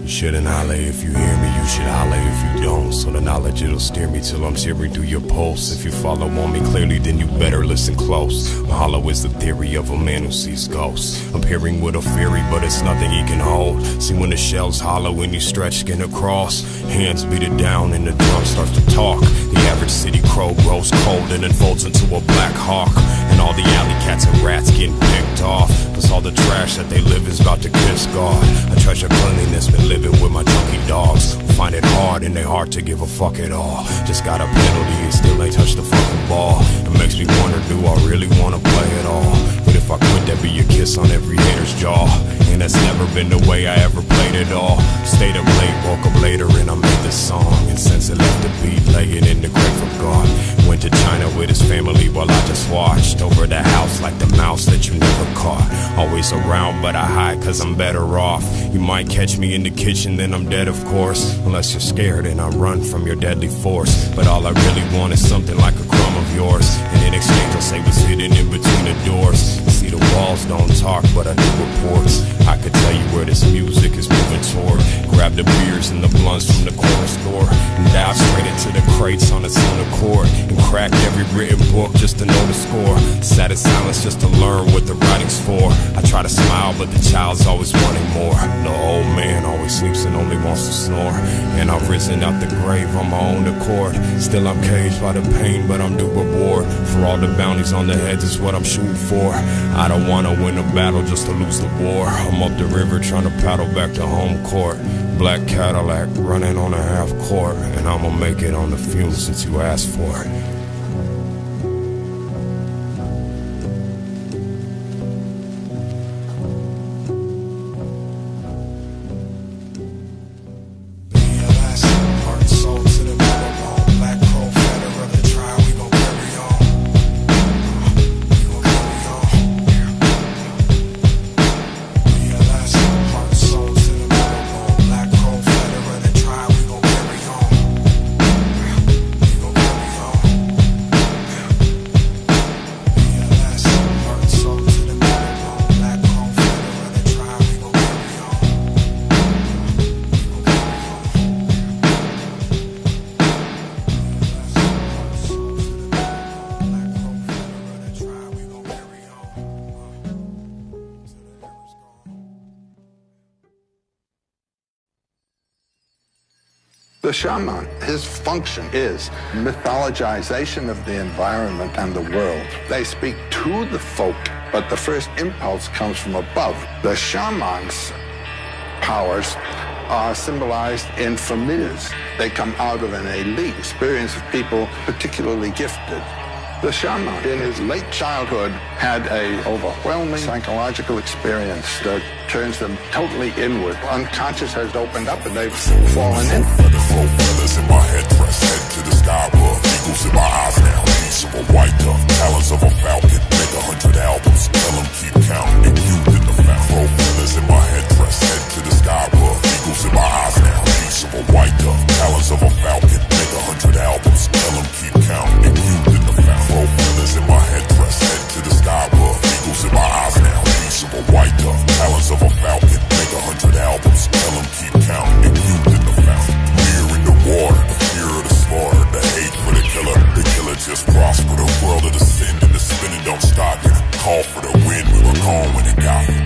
Shouldn't holler if you hear me, you should holler if you don't. So the knowledge it'll steer me till I'm tearing through your pulse. If you follow on me clearly, then you better listen close. Mahalo is the theory of a man who sees ghosts. Appearing with a fury, but it's nothing he can hold. See when the shell's hollow and you stretch skin across, hands beat it down and the drum starts to talk. The average city crow grows cold and then folds into a black hawk. And all the alley cats and rats getting picked off. Plus all the trash that they live is about to kiss God. I treasure cleanliness, been living with my junkie dogs who find it hard in their heart to give a fuck at all. Just got a penalty and still ain't touched the fucking ball. It makes me wonder, do I really wanna play it all? But if I could, that'd be a kiss on every hater's jaw. And that's never been the way I ever played it all. Stayed up late, woke up later and I made this song. And since it left the beat laying in the grave of God, went to China with his family while I just watched over the house like the mouse that you never caught. Always around but I hide cause I'm better off. You might catch me in the kitchen, then I'm dead of course. Unless you're scared and I run from your deadly force. But all I really want is something like a crumb of yours. And in exchange I'll say what's hidden in between the doors. See the walls don't talk but I do reports. I could tell you where this music is moving toward. Grab the beers and the blunts from the corner store and dive straight into the crates on its own accord. And crack every written book just to know the score. Sat in silence just to learn what the writing's for. I try to smile but the child's always wanting more. The old man always sleeps and only wants to snore. And I've risen out the grave on my own accord. Still I'm caged by the pain but I'm due reward. For all the bounties on the heads is what I'm shooting for. I don't wanna win a battle just to lose the war. I'm up the river trying to paddle back to home court. Black Cadillac running on a half court. And I'ma make it on the fumes since you asked for it. The shaman, his function is mythologization of the environment and the world. They speak to the folk, but the first impulse comes from above. The shaman's powers are symbolized in familiars. They come out of an elite experience of people particularly gifted. The shaman, in his late childhood, had an overwhelming psychological experience that turns them totally inward. Unconscious has opened up and they've fallen in. Feathers in my headdress, head to the sky above. Eagles in my eyes now, piece of a white dove. Talons of a falcon, make 100 albums. Tell them keep counting, and youth in the fountain. Feathers in my headdress, head to the sky above. Eagles in my eyes now, piece of a white dove. Talons of a falcon, make 100 albums. Tell them keep counting, and youth in the fountain. Feathers in my headdress, head to the sky above. Eagles in my eyes now, piece of a white dove. Talons of a falcon, make 100 albums. Tell them keep counting, and youth in the fountain. Mirror in the water, the fear of the slaughter, the hate for the killer. The killer just prosper. The world of the sin and the spinning don't stop it. Call for the wind, we were gone when it got it.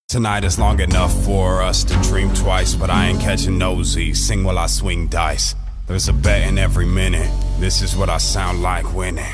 Tonight is long enough for us to dream twice, but I ain't catching nosies. Sing while I swing dice. There's a bet in every minute. This is what I sound like winning.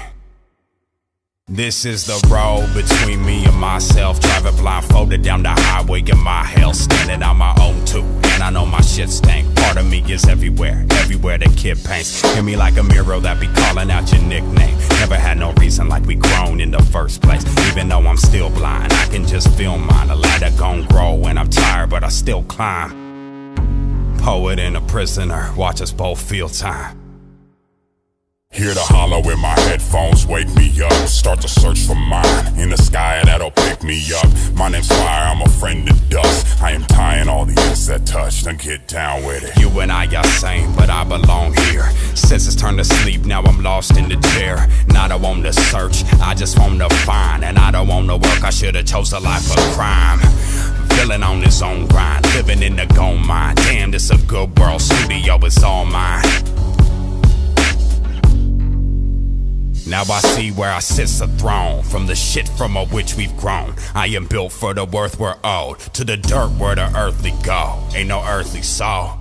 This is the road between me and myself. Driving blindfolded down the highway in my hell. Standing on my own too, and I know my shit stank. Part of me is everywhere, everywhere the kid paints. Hear me like a mirror that be calling out your nickname. Never had no reason like we grown in the first place. Even though I'm still blind, I can just feel mine. A ladder gon' grow and I'm tired, but I still climb. Poet and a prisoner, watch us both feel time. Hear the hollow in my headphones, wake me up. Start to search for mine in the sky that'll pick me up. My name's Fire, I'm a friend of dust. I am tying all the ends that touch, then get down with it. You and I are same, but I belong here. Since it's turned to sleep, now I'm lost in the chair. Not I want to search, I just want to find. And I don't want to work, I should've chose a life of crime. Villain on his own grind, living in the gold mine. Damn, this a good world, studio is all mine. Now I see where I sits the throne, from the shit from which we've grown. I am built for the earth we're owed, to the dirt where the earthly go. Ain't no earthly soul.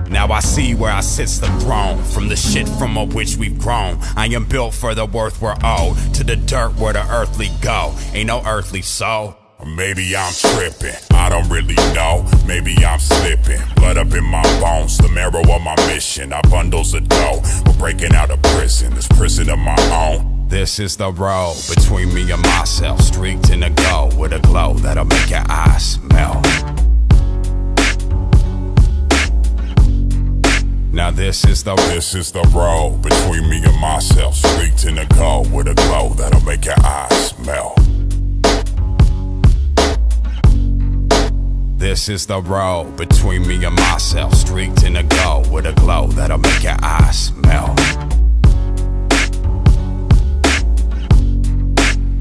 Now I see where I sits the throne, from the shit from which we've grown. I am built for the earth we're owed, to the dirt where the earthly go. Ain't no earthly soul. Maybe I'm tripping, I don't really know. Maybe I'm slipping, blood up in my bones. The marrow of my mission, I bundles of dough. We're breaking out of prison, this prison of my own. This is the road between me and myself, streaked in a glow with a glow that'll make your eyes melt. Now this is the road between me and myself, streaked in a glow with a glow that'll make your eyes melt. This is the road between me and myself, streaked in a glow with a glow that'll make your eyes melt.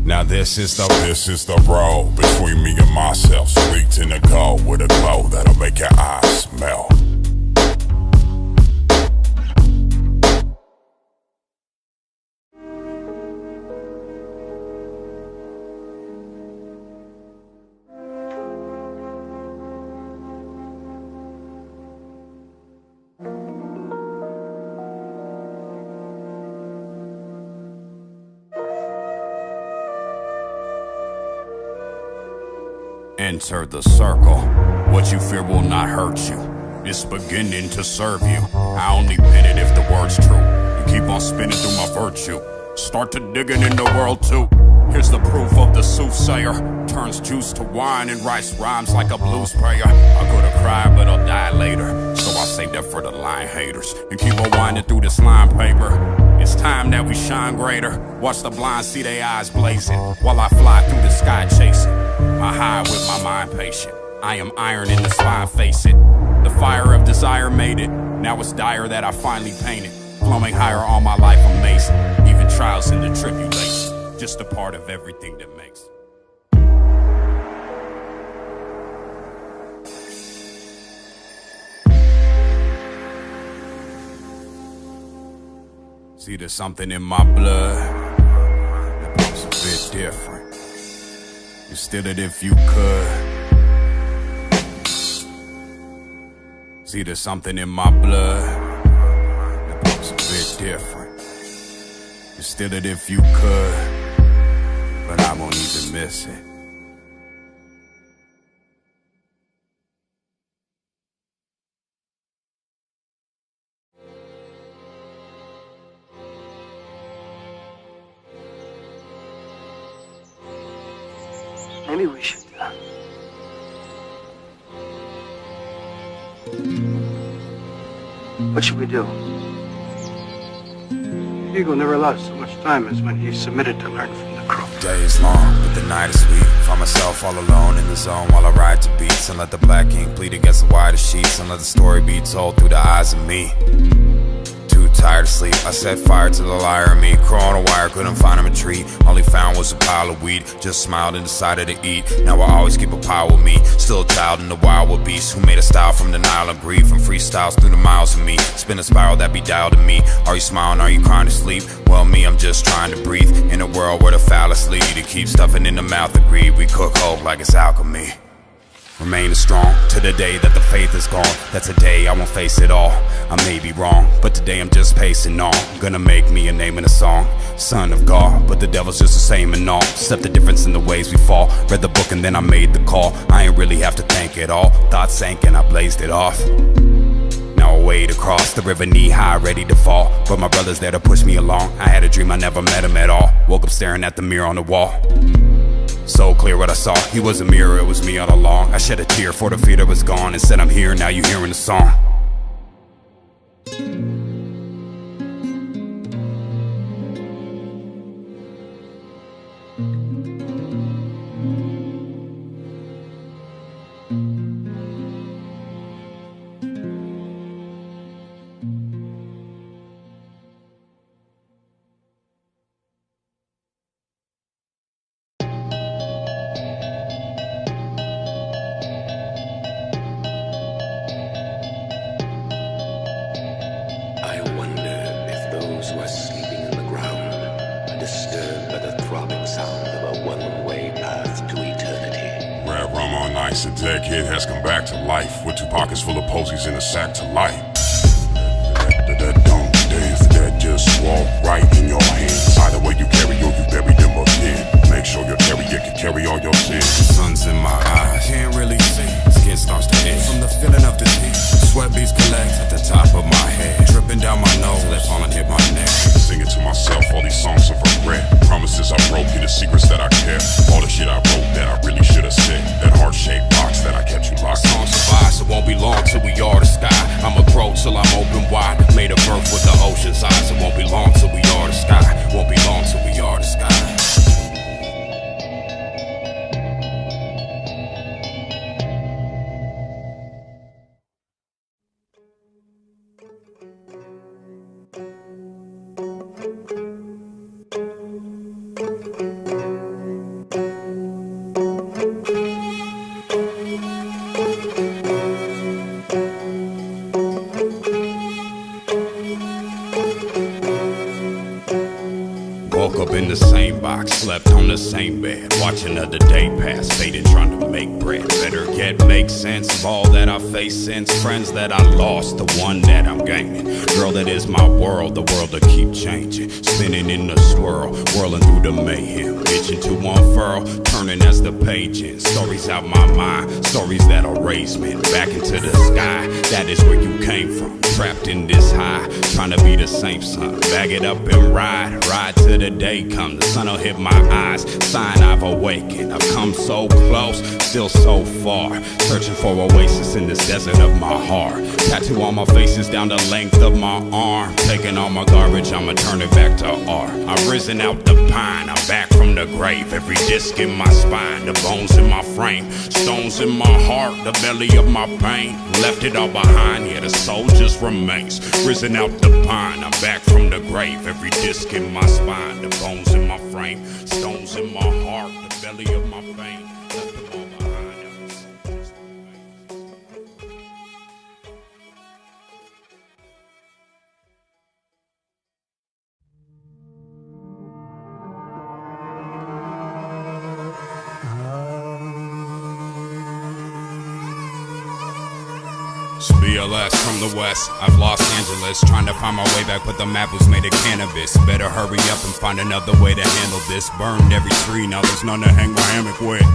Now this is the road between me and myself, streaked in a glow with a glow that'll make your eyes melt. Enter the circle. What you fear will not hurt you. It's beginning to serve you. I only pin it if the word's true. You keep on spinning through my virtue. Start to digging in the world too. Here's the proof of the soothsayer. Turns juice to wine and writes rhymes like a blues player. I could've cried, but I'll die later. So I save that for the lying haters. And keep on winding through this line paper. It's time that we shine greater. Watch the blind see their eyes blazing, while I fly through the sky chasing. I hide with my mind patient. I am iron in the spine, face it. The fire of desire made it. Now it's dire that I finally painted. Flowing higher all my life amazing. Even trials and the tribulations, just a part of everything that makes. See, there's something in my blood that pumps a bit different. You steal it if you could. See, there's something in my blood that pumps a bit different. You steal it if you could, but I won't even miss it. Maybe we should. What should we do? Hugo never lost so much time as when he submitted to learn from the crew. Day is long, but the night is sweet. Find myself all alone in the zone while I ride to beats and let the black ink bleed against the whitest sheets and let the story be told through the eyes of me. Too tired to sleep, I set fire to the liar in me. Crawl on a wire, couldn't find him a tree. All he found was a pile of weed. Just smiled and decided to eat. Now I always keep a pile with me. Still a child in the wild with beasts who made a style from denial and grief. From freestyles through the miles of me. Spin a spiral that be dialed to me. Are you smiling, are you crying to sleep? Well, me, I'm just trying to breathe in a world where the foulest lead. To keep stuffing in the mouth of greed. We cook hope like it's alchemy. Remaining strong to the day that the faith is gone. That's a day I won't face it all. I may be wrong, but today I'm just pacing on. Gonna make me a name in a song. Son of God, but the devil's just the same and all. Except the difference in the ways we fall. Read the book and then I made the call. I ain't really have to think it all. Thoughts sank and I blazed it off. Now I wade across the river knee high, ready to fall. But my brother's there to push me along. I had a dream, I never met him at all. Woke up staring at the mirror on the wall. So clear what I saw, he was a mirror, it was me all along. I shed a tear for the fear that was gone and said I'm here, now you hearing the song. A decade has come back to life with 2 pockets full of posies and a sack to light. That don't dance, that just walk right in your hands. Either way you carry or you bury them again. Make sure your carrier can carry all your sins. The sun's in my eyes, can't really see. Skin starts to itch from the feeling of the heat. Sweat beads collect at the top of my head, dripping down my nose, let fall and hit my neck. Singing to myself all these songs of regret. Promises I broke, the secrets that I kept. All the shit I wrote that I really should have said. That heart-shaped box that I kept you locked in. Song survives, it won't be long till we are the sky. I'ma grow till I'm open wide. Made of earth with the ocean's eyes. It won't be long till we are the sky. Won't be long till we are the sky. Woke up in the same box, slept on the same bed, watch another day pass, faded trying to make bread. Better yet make sense of all that I faced since. Friends that I lost, the one that I'm gaining. Girl, that is my world, the world that keep changing. Spinning in the swirl, whirling through the mayhem. Itching to unfurl, turning as the page ends. Stories out my mind, stories that'll raise me back into the sky. That is where you came from, trapped in this high, trying to be the same son. Bag it up and ride to the the day come, the sun'll hit my eyes, sign I've awakened. I've come so close, still so far, searching for oasis in this desert of my heart. Tattoo on my faces down the length of my arm, taking all my garbage, I'ma turn it back to art. I've risen out the pine, I'm back from the grave, every disc in my spine, the bones in my frame, stones in my heart, the belly of my pain. Left it all behind, yeah, the soul just remains. Risen out the pine, I'm back from the grave, every disc in my spine, the bones in my frame, stones in my heart, the belly of my pain. Left it all behind, every soul just remains. It's BLS from the west, I've Los Angeles, trying to find my way back, but the map was made of cannabis. Better hurry up and find another way to handle this. Burned every tree, now there's none to hang my hammock with.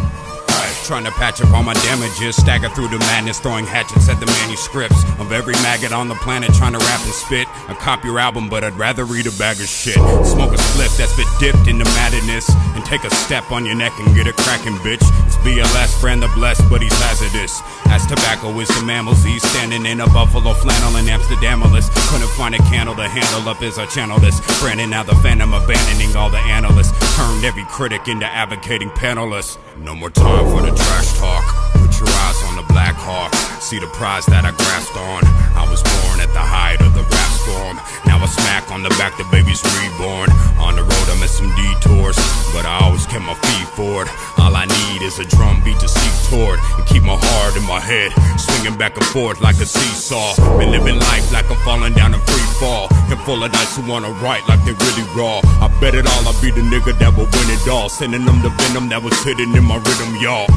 Trying to patch up all my damages, stagger through the madness, throwing hatchets at the manuscripts of every maggot on the planet, trying to rap and spit. I cop your album, but I'd rather read a bag of shit. Smoke a spliff that's been dipped into madness, and take a step on your neck and get it cracking, bitch. It's BLS, brand the blessed, but he's hazardous. As tobacco is the mammals, he's standing in a buffalo flannel in Amsterdamelis. Couldn't find a candle to handle up as I channel this. Branding now the phantom, abandoning all the analysts. Turned every critic into advocating panelists. No more time for the trash talk. Put your eyes on the Black Hawk. See the prize that I grasped on. I was born at the height of the rap storm. Now I smack on the back, the baby's reborn. On the road I missed some detours, but I always kept my feet forward. All I need is a drum beat to seek toward, and keep my heart in my head, swinging back and forth like a seesaw. Been living life like I'm falling down a free fall, and full of nights who wanna write like they really raw. I bet it all, I'll be the nigga that will win it all, sending them the venom that was hidden in my rhythm, y'all.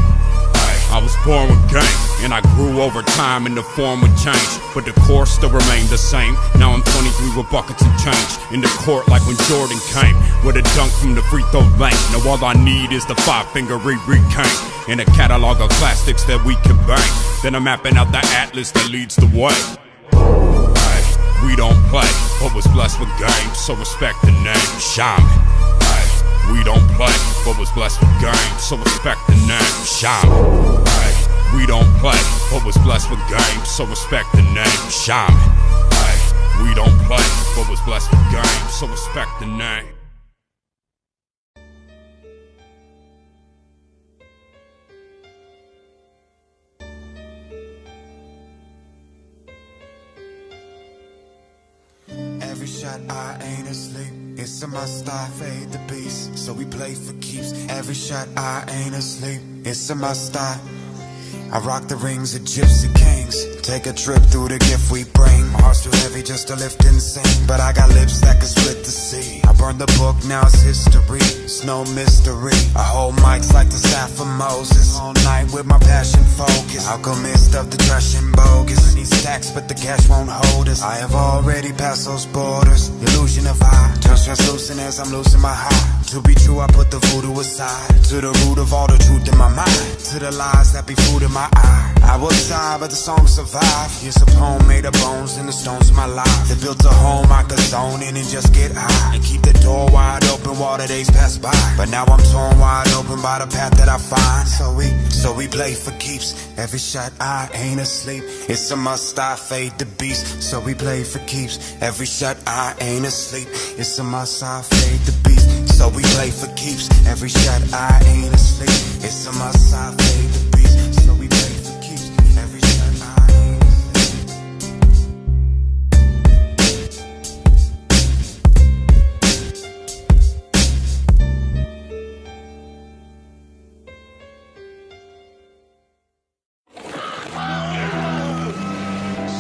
I was born with game, and I grew over time, and the form would change, but the course still remained the same. Now I'm 23 with buckets and change, in the court like when Jordan came, with a dunk from the free throw lane. Now all I need is the 5-finger cane, and a catalog of classics that we can bang. Then I'm mapping out the atlas that leads the way. We don't play, but was blessed with game, so respect the name, Shahmen. We don't play, but was blessed with game, so respect the name, Shahmen. We don't play, but was blessed with game, so respect the name, Shahmen. We don't play, but was blessed with game, so respect the name. Every shot I ain't asleep, it's a must I fade the beast, so we play for keeps. Every shot I ain't asleep, it's a must I rock the rings of gypsy kings, take a trip through the gift we bring. My heart's too heavy just to lift and sing, but I got lips that can split the sea. I burned the book, now it's history, it's no mystery. I hold mics like the staff of Moses, all night with my passion focused. Alchemist of the trash and bogus, need stacks but the cash won't hold us. I have already passed those borders, illusion of I turns translucent as I'm losing my high. To be true I put the voodoo aside, to the root of all the truth in my mind, to the lies that be food in my eye. I will die but the song survive. Here's a poem made of bones and the stones of my life, that built a home I could zone in and just get high, and keep the door wide open while the days pass by. But now I'm torn wide open by the path that I find. So we play for keeps. Every shot I ain't asleep, it's a must I fade the beast. So we play for keeps. Every shot I ain't asleep, it's a must I fade the beast. So we play for keeps. Every shot I ain't asleep, it's a must I fade the beast. So we play for keeps. Every shot I ain't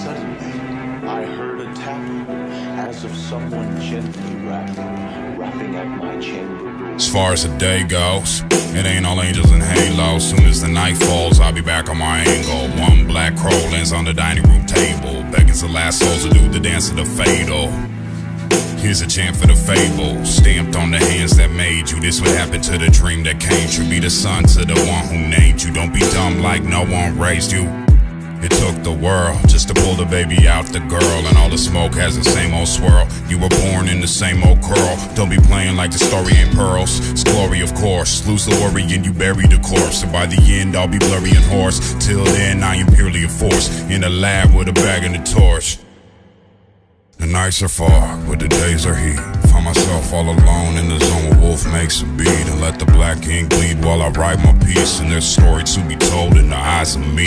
Suddenly, I heard a tapping, as of someone gently rapping at my chamber door. As far as the day goes, it ain't all angels and halos. Soon as the night falls, I'll be back on my angle. One black crow lands on the dining room table, beckons the last souls to do the dance of the fatal. Here's a chant for the fable, stamped on the hands that made you. This would happen to the dream that came true. Be the son to the one who named you. Don't be dumb like no one raised you. It took the world just to pull the baby out the girl, and all the smoke has the same old swirl. You were born in the same old curl. Don't be playing like the story ain't pearls. It's glory, of course. Lose the worry and you bury the corpse, and by the end I'll be blurry and hoarse. Till then I am purely a force, in a lab with a bag and a torch. The nights are far, but the days are heat. Find myself all alone in the zone where wolf makes a beat, and let the black ink bleed while I write my piece. And there's a story to be told in the eyes of me.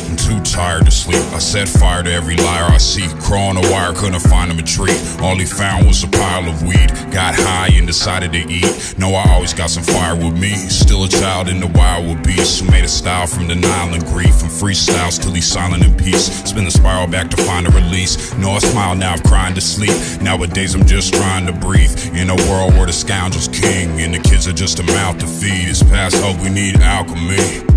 I'm too tired to sleep. I set fire to every liar I see. Crawling a wire, couldn't find him a tree. All he found was a pile of weed. Got high and decided to eat. No, I always got some fire with me. Still a child in the wild with beasts, who made a style from denial and grief, and freestyles till he's silent in peace. Spin the spiral back to find a release. No, I smile now, I'm crying to sleep. Nowadays I'm just trying to breathe in a world where the scoundrel's king and the kids are just a mouth to feed. It's past hope, we need alchemy.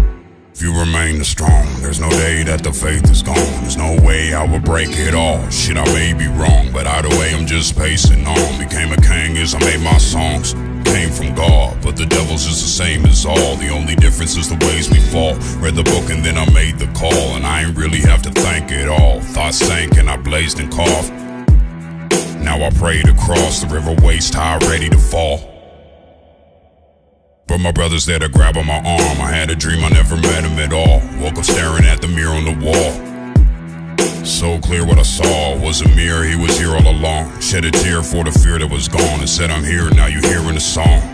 If you remain strong, there's no day that the faith is gone. There's no way I will break it all. Shit, I may be wrong, but either way I'm just pacing on. Became a king as I made my songs. Came from God, but the devil's is the same as all. The only difference is the ways we fall. Read the book and then I made the call, and I ain't really have to think it all. Thoughts sank and I blazed and coughed. Now I pray to cross the river waist high, ready to fall. But my brother's there to grab on my arm. I had a dream, I never met him at all. Woke up staring at the mirror on the wall. So clear what I saw was a mirror, he was here all along. Shed a tear for the fear that was gone, and said I'm here, now you hearing the song.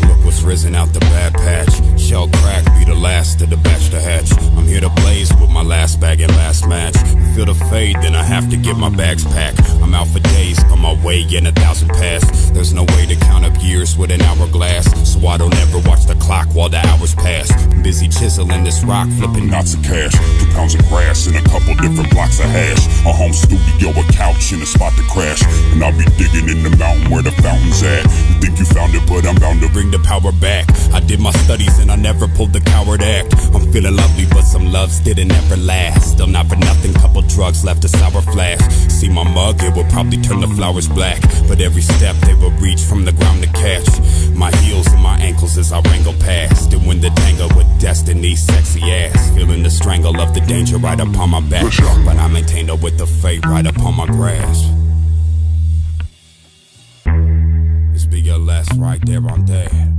Look what's risen out the bad patch. Shell crack, be the last of the batch to hatch. I'm here to blaze with my last bag and last match. Feel the fade, then I have to get my bags packed. I'm out for days, on my way in 1,000 past. There's no way to count up years with an hourglass, so I don't ever watch the clock while the hours pass. I'm busy chiseling this rock, flipping knots of cash. 2 pounds of grass and a couple different blocks of hash. A home studio, a couch, and a spot to crash. And I'll be digging in the mountain where the fountain's at. You think you found it, but I'm bound to bring the power back. I did my studies and I never pulled the coward act. I'm feeling lovely, but some loves didn't ever last. Still not for nothing, couple drugs left a sour flash. See my mug, it would probably turn the flowers black, but every step they would reach from the ground to catch my heels and my ankles as I wrangle past. And when the tangle with destiny's sexy ass, feeling the strangle of the danger right upon my back, but I maintain her with the fate right upon my grasp. This be your last right there on dead.